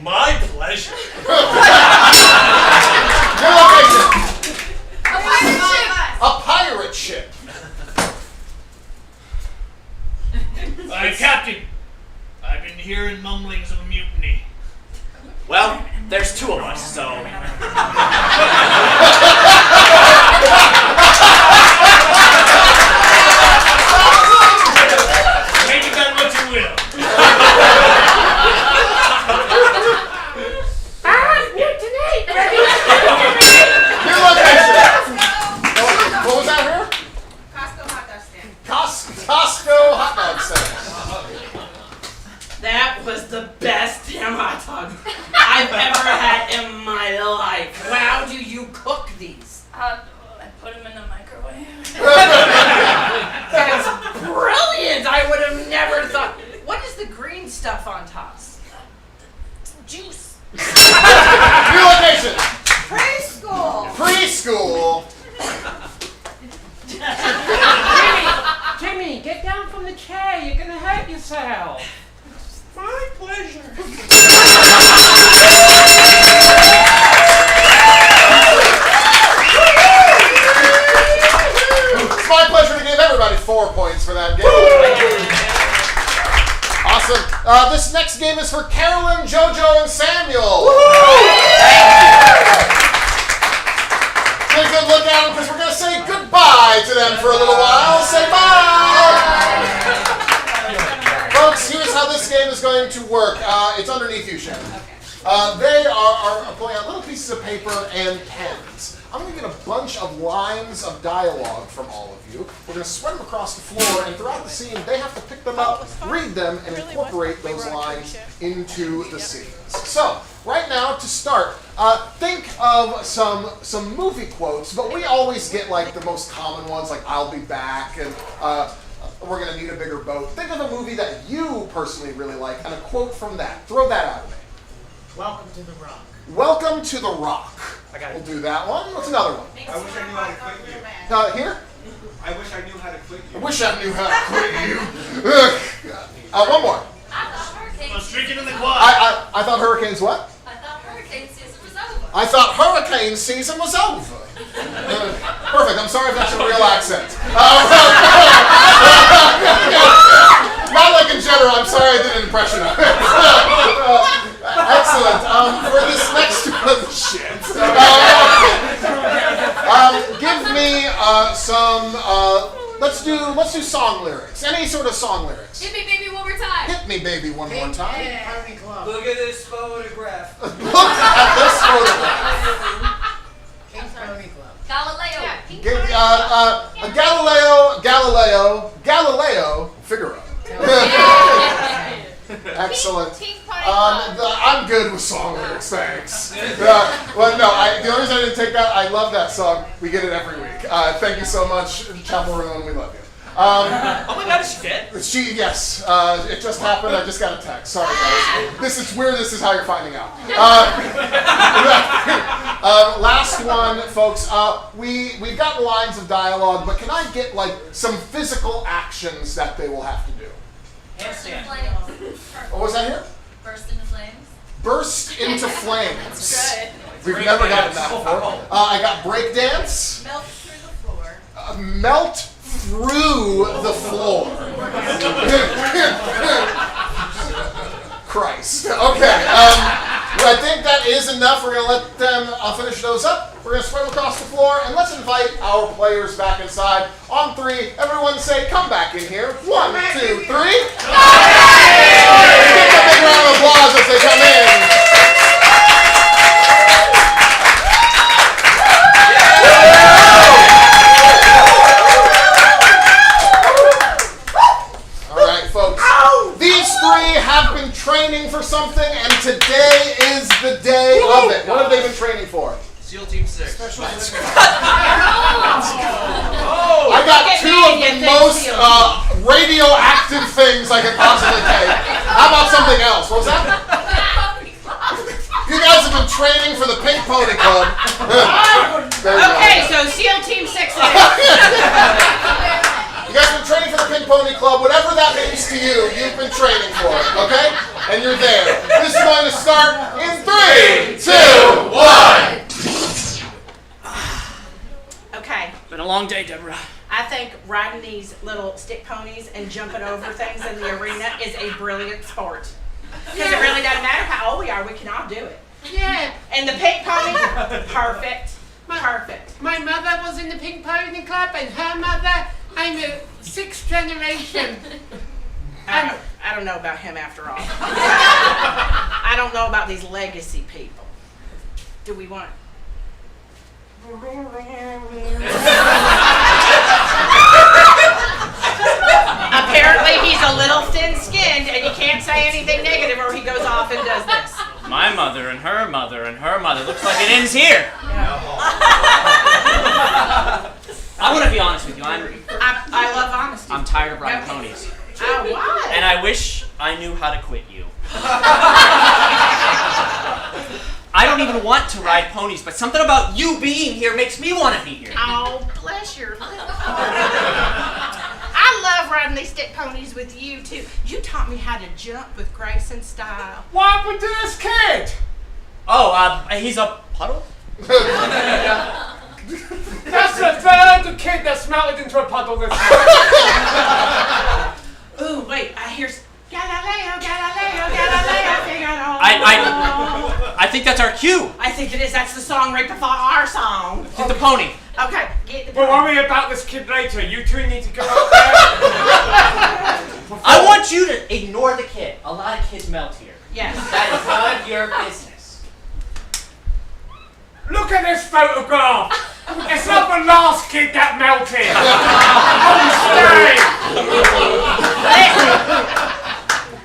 My pleasure. New location. A pirate ship. A pirate ship. Captain, I've been hearing mumblings of a mutiny. Well, there's two of us, so. Make of that what you will. New location. What was that here? Costco hot dog stand. Costco hot dog stand. That was the best damn hot dog I've ever had in my life. How do you cook these? I put him in the microwave. That's brilliant! I would have never thought. What is the green stuff on top? Juice. New location. Preschool. Preschool. Jimmy, get down from the chair. You're gonna hurt yourself. My pleasure. It's my pleasure to give everybody 4 points for that game. Awesome. This next game is for Carolyn, JoJo, and Samuel. Take a good look at them because we're going to say goodbye to them for a little while. Say bye. Folks, here's how this game is going to work. It's underneath you, Shannon. They are pulling out little pieces of paper and pens. I'm going to get a bunch of lines of dialogue from all of you. We're going to spread them across the floor, and throughout the scene, they have to pick them up, read them, and incorporate those lines into the scenes. So, right now, to start, think of some movie quotes, but we always get like the most common ones, like "I'll be back" and "We're gonna need a bigger boat." Think of a movie that you personally really like and a quote from that. Throw that out at me. Welcome to the Rock. Welcome to the Rock. I got it. We'll do that one. What's another one? I wish I knew how to quit you. Here? I wish I knew how to quit you. I wish I knew how to quit you. One more. Let's drink it in the quad. I thought hurricanes what? I thought hurricane season was over. I thought hurricane season was over. Perfect. I'm sorry if that's your real accent. Not like in general. I'm sorry I did an impression of it. Excellent. For this next one, shit. Give me some. Let's do song lyrics. Any sort of song lyrics. Hit me, baby, one more time. Hit me, baby, one more time. Look at this photograph. Look at this photograph. King's Pony Club. Galileo. Galileo Figaro. Excellent. I'm good with song lyrics, thanks. Well, no, the only reason I didn't take that, I love that song. We get it every week. Thank you so much, Chapel Room. We love you. Oh my God, is she dead? Yes. It just happened. I just got a text. Sorry, guys. This is weird. This is how you're finding out. Last one, folks. We've got lines of dialogue, but can I get like some physical actions that they will have to do? What was that here? Burst into flames. Burst into flames. Good. We've never gotten that before. I got breakdance. Melt through the floor. Melt through the floor. Christ. Okay. I think that is enough. We're going to let them finish those up. We're going to spread them across the floor, and let's invite our players back inside. On 3, everyone say, "Come back in here." 1, 2, 3. Give them a big round of applause as they come in. Training for something, and today is the day of it. What have they been training for? SEAL Team 6. I got 2 of the most radioactive things I could possibly take. How about something else? What was that? You guys have been training for the Pink Pony Club. Okay, so SEAL Team 6 it is. You guys have been training for the Pink Pony Club. Whatever that means to you, you've been training for it, okay? And you're there. This is going to start in 3, 2, 1. Okay. Been a long day, Deborah. I think riding these little stick ponies and jumping over things in the arena is a brilliant sport. Because it really doesn't matter how old we are, we can all do it. Yeah. And the pink pony, perfect. Perfect. My mother was in the Pink Pony Club, and her mother, I'm a 6th generation. I don't know about him after all. I don't know about these legacy people. Do we want? Apparently he's a little thin-skinned, and you can't say anything negative or he goes off and does this. My mother and her mother and her mother. Looks like it ends here. I want to be honest with you. I love honesty. I'm tired of riding ponies. Oh, why? And I wish I knew how to quit you. I don't even want to ride ponies, but something about you being here makes me want to be here. Oh, bless your little heart. I love riding these stick ponies with you, too. You taught me how to jump with grace and style. What happened to this kid? Oh, he's a puddle? That's the third kid that's melted into a puddle this year. Ooh, wait, I hear Galileo, Figaro. I think that's our cue. I think it is. That's the song right before our song. Get the pony. Okay, get the pony. We'll worry about this kid later. You 2 need to go out there. I want you to ignore the kid. A lot of kids melt here. Yes. That is none of your business. Look at this photograph. shit that melted! Listen,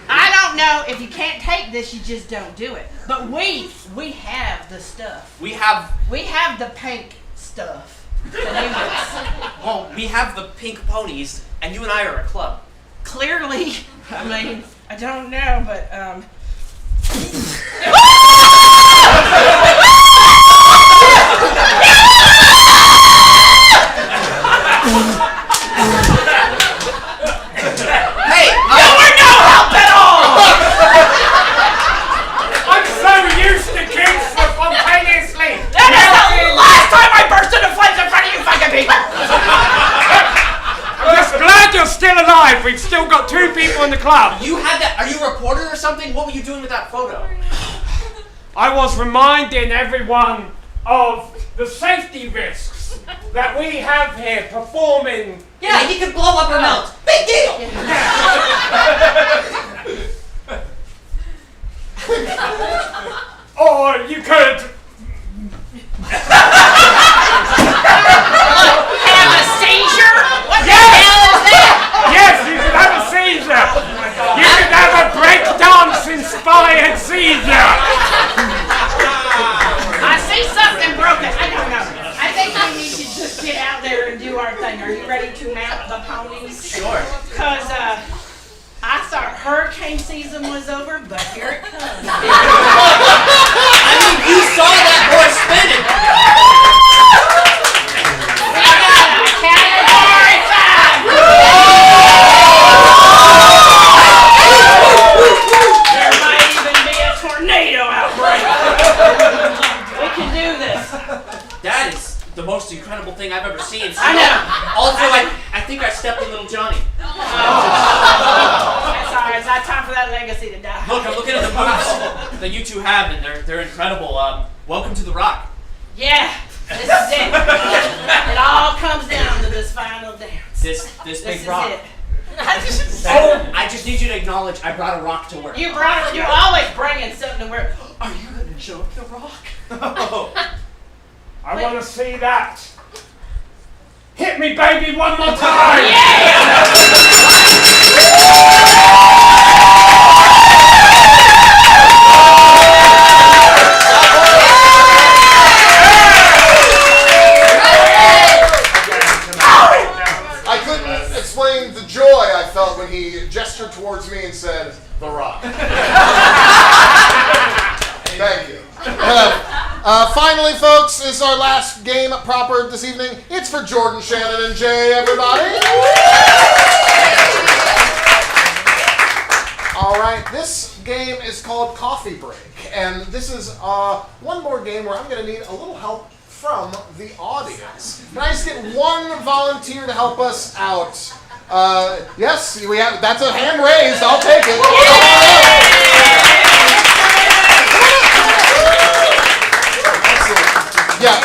I don't know if you can't take this, you just don't do it. But we have the stuff. We have the pink stuff. well, we have the pink ponies, and you and I are a club. Clearly, I mean, I don't know, but Hey, you were no help at all! I'm so used to kids spontaneously! That is the last time I burst into flames in front of you fucking people! I'm just glad you're still alive. We've still got 2 people in the club. You had that. Are you a reporter or something? What were you doing with that photo? I was reminding everyone of the safety risks that we have here performing. Yeah, he could blow up or melt. Big deal! Or you could Have a seizure? What the hell is that? Yes, you could have a seizure. You could have a breakdance-inspired seizure. I see something broken. I don't know. I think we need to just get out there and do our thing. Are you ready to mount the ponies? Sure. Because I thought hurricane season was over, but here it comes. I mean, you saw that horse spinning. We got a category 5. There might even be a tornado outbreak. We can do this. That is the most incredible thing I've ever seen. I know. Also, I think I stepped on little Johnny. That's all right. It's not time for that legacy to die. Look, I'm looking at the moves that you two have, and they're incredible. Welcome to the Rock. Yeah, this is it. It all comes down to this final dance. This big is rock. it. I just need you to acknowledge I brought a rock to work. You always bringing something to work. Are you gonna show up the rock? I want to see that. Hit me, baby, one more time. I couldn't explain the joy I felt when he gestured towards me and said, "The Rock." Thank you. Finally, folks, this is our last game proper this evening. It's for Jordan, Shannon, and Jay, everybody. All right, this game is called Coffee Break, and this is one more game where I'm going to need a little help from the audience. Can I just get one volunteer to help us out? Yes, we have. That's a hand raised. I'll take it. Yeah,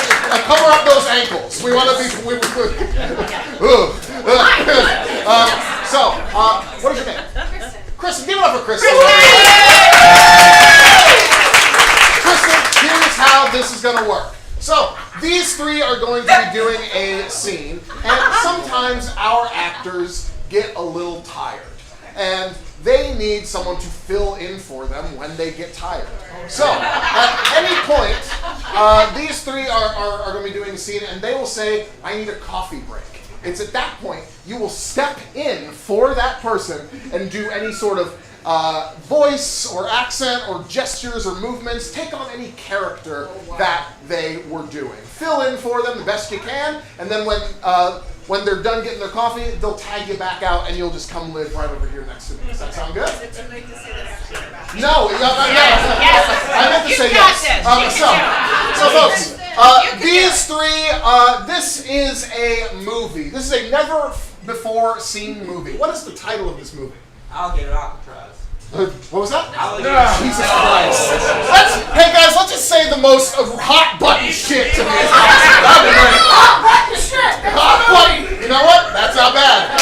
cover up those ankles. We want to be. What is your name? Kristen. Give it up for Kristen. Kristen, here's how this is going to work. So, these 3 are going to be doing a scene, and sometimes our actors get a little tired. And they need someone to fill in for them when they get tired. So, at any point, these 3 are going to be doing a scene, and they will say, "I need a coffee break." It's at that point you will step in for that person and do any sort of voice or accent or gestures or movements. Take on any character that they were doing. Fill in for them the best you can, and then when they're done getting their coffee, they'll tag you back out, and you'll just come live right over here next to me. Does that sound good? No, yes. I meant to say yes. So folks, these 3, this is a movie. This is a never before seen movie. What is the title of this movie? Alligator Alcatraz. What was that? Alligator. Jesus Christ. Hey guys, let's just say the most hot button shit to me. That'd be great. Hot button. You know what? That's not bad.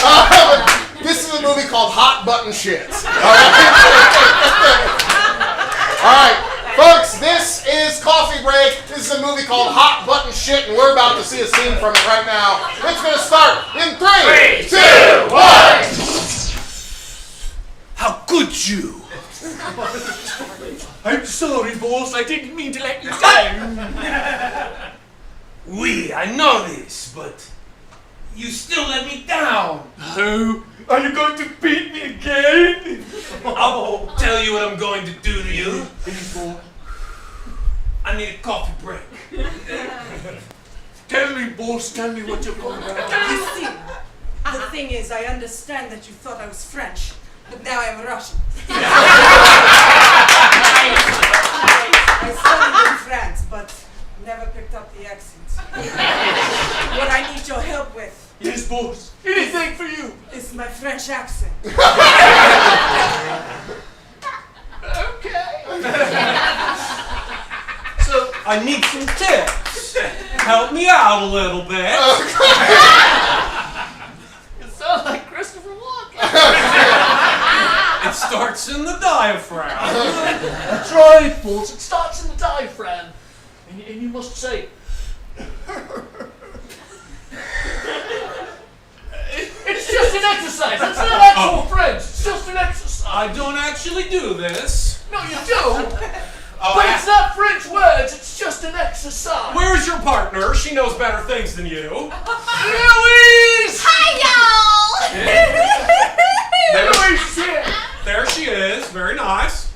This is a movie called Hot Button Shit. All right, folks. This is Coffee Break. This is a movie called Hot Button shit, and we're about to see a scene from it right now. It's gonna start in 3, 2, 1. How could you? I'm sorry, boss. I didn't mean to let you down. I know this, but you still let me down. Oh, are you going to beat me again? I'll tell you what I'm going to do to you. I need a coffee break. Tell me, boss. Tell me what you're going to do. You see, the thing is, I understand that you thought I was French, but now I'm Russian. I studied in France, but never picked up the accent. What I need your help with Yes, boss. Anything for you. is my French accent. Okay. So I need some tips. Help me out a little bit. You sound like Christopher Walken. It starts in the diaphragm. That's right, boss. It starts in the diaphragm. And you must say... It's just an exercise. It's not actual French. It's just an exercise. I don't actually do this. No, you do. Oh, But it's not French words. It's just an exercise. Where's your partner? She knows better things than you. Louise! Hi, y'all! Louise, here. There she is. Very nice.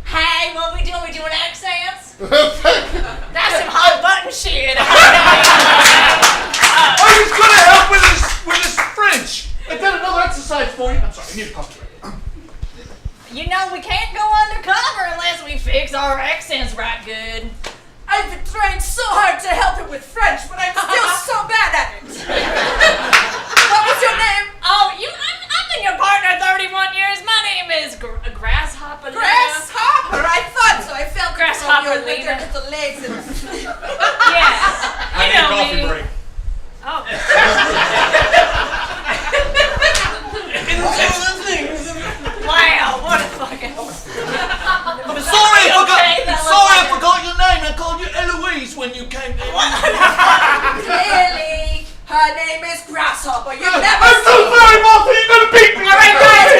Hey, what we doing? We doing accents? That's some hot button shit. I was gonna help with his French. I got another exercise for you. I'm sorry, I need a coffee break. You know, we can't go undercover unless we fix our accents right good. I've been trying so hard to help him with French, but I'm still so bad at it. What was your name? Oh, I've been your partner 31 years. My name is Grasshopper. Grasshopper. I thought so. I felt Grasshopper with your Lena. little legs and Yes. I need a coffee break. Oh. Wow, what a fucking... Sorry, Okay, that I forgot your name. I called you Eloise when you came in. Clearly, her name is Grasshopper. You've never I'm so seen sorry, Martha. You're gonna beat me. All right, guys.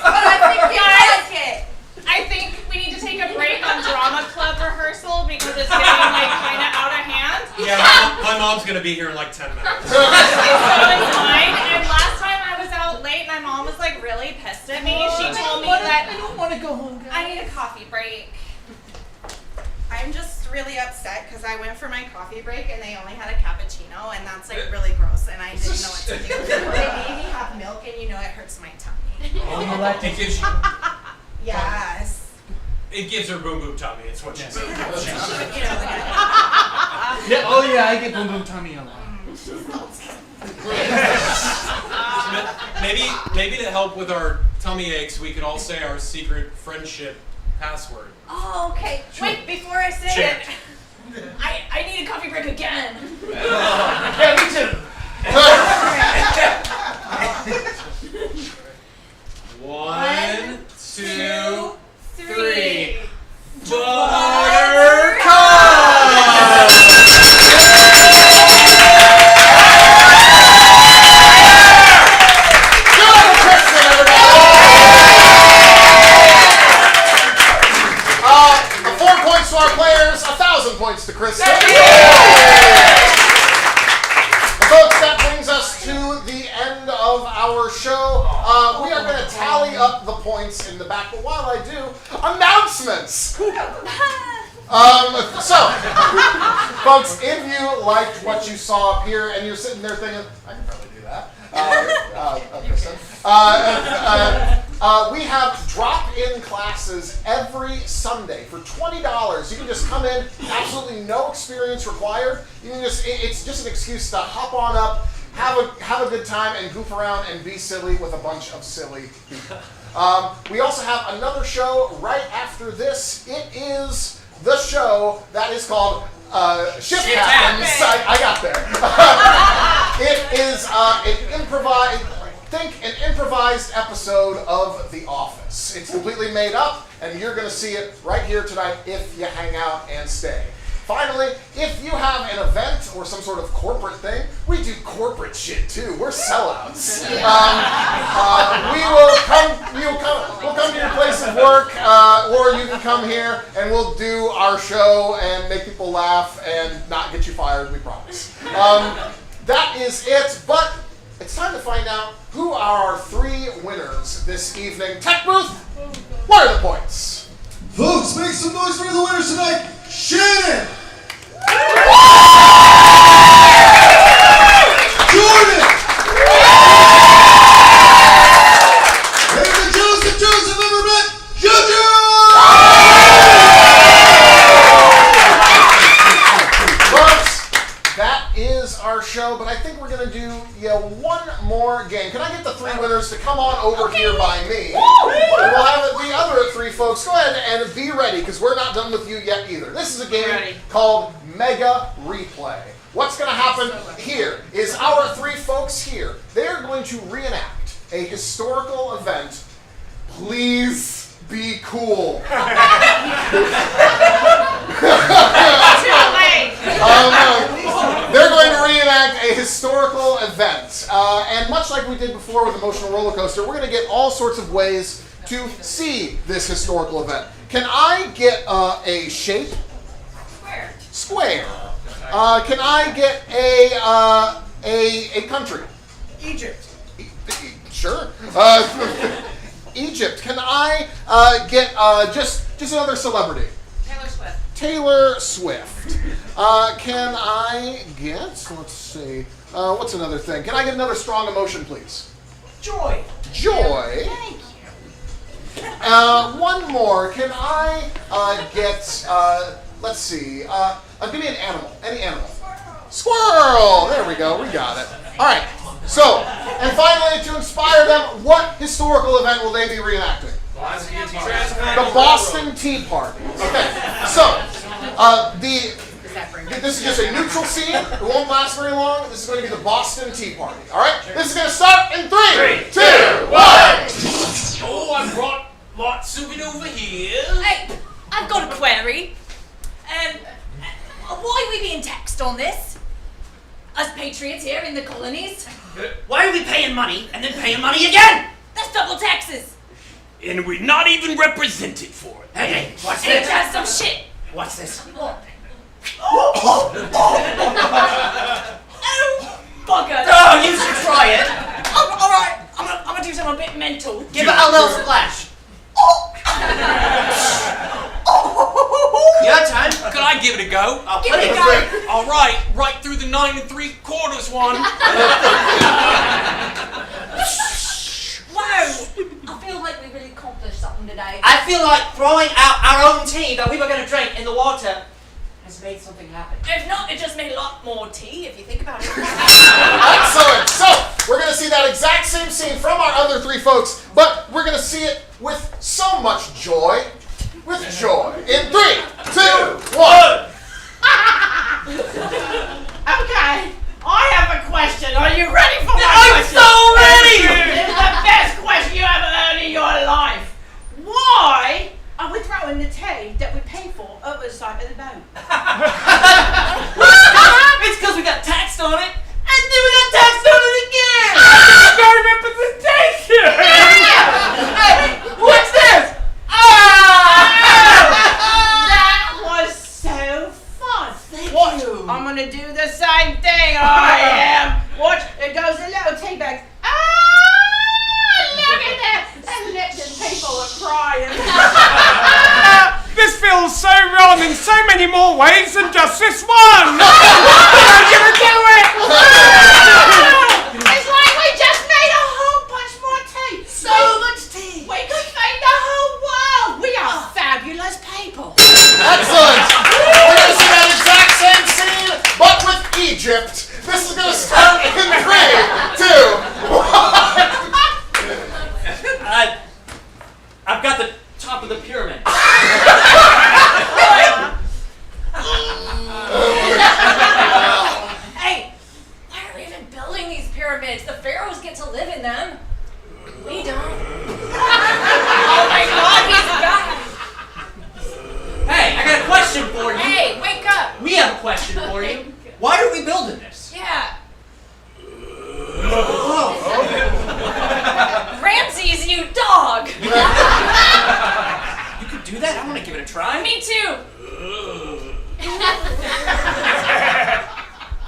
but I think you like it. I think we need to take a break on drama club rehearsal because it's getting like kind of out of hand. Yeah, my mom's gonna be here in like 10 minutes. So is mine. And last time I was out late, my mom was like really pissed at me. She told me that I don't want to go home, guys. I need a coffee break. I'm just really upset because I went for my coffee break and they only had a cappuccino and that's like really gross and I didn't know what to do. They made me have milk and you know it hurts my tummy. It gives Yes. it gives her boom boom tummy. It's what she said. You know, like Yeah, oh yeah, I get boom boom tummy a lot. Maybe to help with our tummy aches, we could all say our secret friendship password. Oh, okay. Wait, before I say Chant. it, I need a coffee break again. Yeah, me too. 1, 2, 3. Points to Chris. Folks, that brings us to the end of our show. We are going to tally up the points in the back, but while I do, announcements. So, folks, if you liked what you saw up here and you're sitting there thinking, I can probably do that. We have drop-in classes every Sunday for $20. You can just come in, absolutely no experience required. You can it's just an excuse to hop on up, have a good time, and goof around and be silly with a bunch of silly people. We also have another show right after this. It is the show that is called Shift Happens. I got there. It is an improvised episode of The Office. It's completely made up, and you're going to see it right here tonight if you hang out and stay. finally, if you have an event or some sort of corporate thing, we do corporate shit too. We're sellouts. We'll come to your place of work, or you can come here and we'll do our show and make people laugh and not get you fired, we promise. That is it, but it's time to find out who are our 3 winners this evening. Tech Booth, what are the points? Folks, make some noise for the winners tonight. Shannon! Jordan! And the Joseph ever met, Juju! Folks, that is our show, but I think we're going to do one more game. Can I get the 3 winners to come on over here by me? And we'll have the other 3 folks go ahead and be ready, because we're not done with you yet either. This is a game called Mega Replay. What's going to happen here is our 3 folks here, they're going to reenact a historical event. Please be cool. They're going to reenact a historical event. And much like we did before with Emotional Roller Coaster, we're going to get all sorts of ways to see this historical event. Can I get a shape? Square. Can I get a country? Egypt. Sure. Egypt. Can I get just another celebrity? Taylor Swift. Can I get, let's see, what's another thing? Can I get another strong emotion, please? Joy. Joy. Thank you. One more. Can I get, let's see, give me an animal. Any animal. Squirrel. There we go. We got it. All right. So, and finally, to inspire them, what historical event will they be reenacting? The Boston Tea Party. Okay, so this is just a neutral scene. It won't last very long. This is going to be the Boston Tea Party. All right, this is going to start in 3, 2, 1. Oh, I brought lots of it over here. Hey, I've got a query. Why are we being taxed on this? Us patriots here in the colonies? Why are we paying money and then paying money again? That's double taxes. And we're not even represented for it. Hey, what's Ain't this? that some shit? What's this? What? Oh, bugger. Oh, you should try it. All right, I'm gonna do something a bit mental. Give it a little splash. Your turn. Could I give it a go? I'll Give put it it a go. All right, right through the 9 3/4 one. Wow, I feel like we really accomplished something today. I feel like throwing out our own tea that we were going to drink in the water has made something happen. If not, it just made a lot more tea, if you think about it. Excellent. So we're going to see that exact same scene from our other 3 folks, but we're going to see it with so much joy. With joy. In 3, 2, 1. Okay, I have a question. Are you ready for my I'm question? so ready! It's the best question you ever heard in your life. Why are we throwing the tea that we pay for over the side of the boat? It's because we got taxed on it, and then we got taxed on it again! No representation! Hey, what's this? That was so fun. Watch, I'm gonna do the same thing. I am. Watch, it goes in little tea bags. Look at that! And Lipton people are crying. This feels so wrong in so many more ways than just this one! I'm gonna do it! It's like we just made a whole bunch more tea. So much tea! We could feed the whole world. We are fabulous people. Excellent. We're going to see that exact same scene, but with Egypt. This is going to start in 3, 2, 1. I've got the top of the pyramid. Hey, why are we even building these pyramids? The pharaohs get to live in them. We don't. Oh my God, he's back. Hey, I got a question for you. Hey, wake up. Why are we building this? Yeah. Ramses, you dog! You could do that? I want to give it a try. Me too!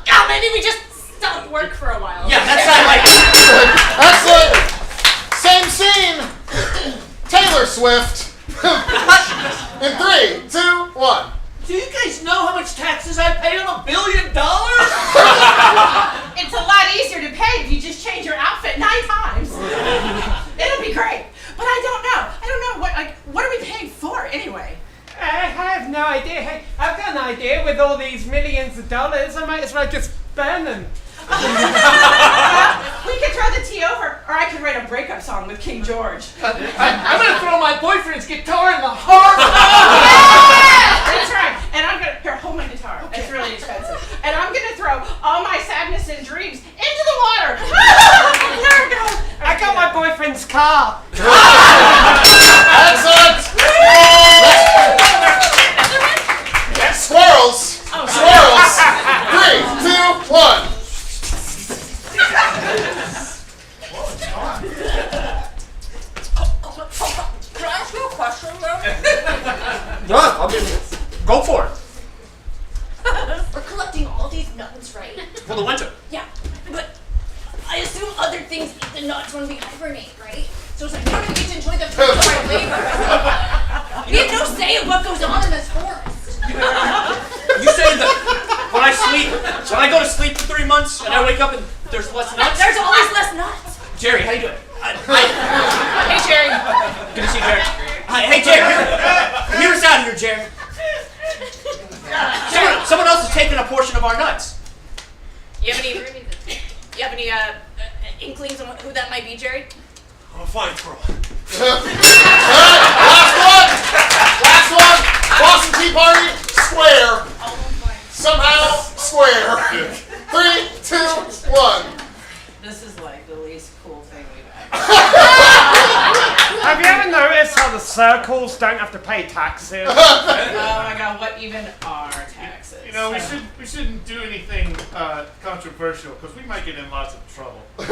God, maybe we just stop work for a while. Yeah, that's not like. Excellent. Same scene. Taylor Swift. In 3, 2, 1. Do you guys know how much taxes I pay on $1 billion? It's a lot easier to pay if you just change your outfit 9 times. It'll be great. But I don't know. What are we paying for anyway? I have no idea. Hey, I've got an idea. With all these millions of dollars, I might as well just burn them. We could throw the tea over, or I could write a breakup song with King George. I'm gonna throw my boyfriend's guitar in the harbor. That's right. And I'm gonna hold my guitar. Okay. It's really expensive. And I'm gonna throw all my sadness and dreams into the water. There it goes. I got my boyfriend's car. Excellent. Squirrels. Squirrels. 3, 2, 1. Can I ask you a question, though? Go for it. We're collecting all these nuts, right? For the winter. Yeah, but I assume other things eat the nuts when we hibernate, right? So it's like we don't even get to enjoy the fruits of our labor. We have no say in what goes on in this forest. You saying that when I go to sleep for 3 months and I wake up and there's less nuts? There's always less nuts. Jerry, how you doing? Hey, Jerry. Good to see you, Jerry. Hi, hey, Jerry. Hear us out here, Jerry. Someone else is taking a portion of our nuts. You have any inklings on who that might be, Jerry? Oh, fine, Pearl. Last one. Boston Tea Party. Square. Somehow square. 3, 2, 1. This is like the least cool thing we've ever. Have you ever noticed how the circles don't have to pay taxes? Oh my God! What even are taxes? You know, we shouldn't do anything controversial because we might get in lots of trouble. Look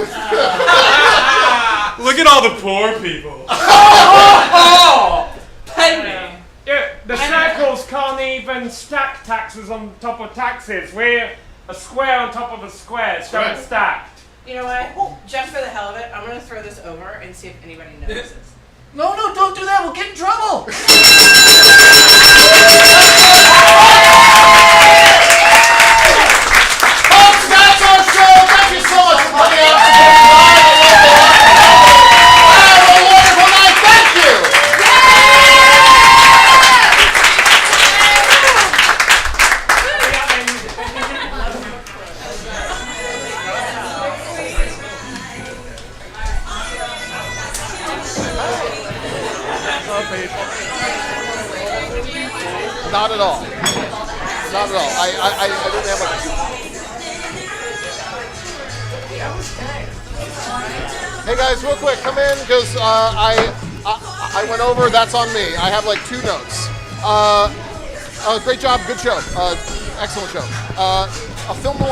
at all the poor people. Penny. Yeah, the circles can't even stack taxes on top of taxes. We're a square on top of a square, so it's stacked. You know what? Just for the hell of it, I'm gonna throw this over and see if anybody notices. No, don't do that. We'll get in trouble. Folks, that's our show. Thank you so much for coming out. Have a wonderful night. Thank you. Not at all. Not at all. I didn't have like. Hey guys, real quick, come in because I went over. That's on me. I have like 2 notes. Great job, good show, excellent show. A film noir.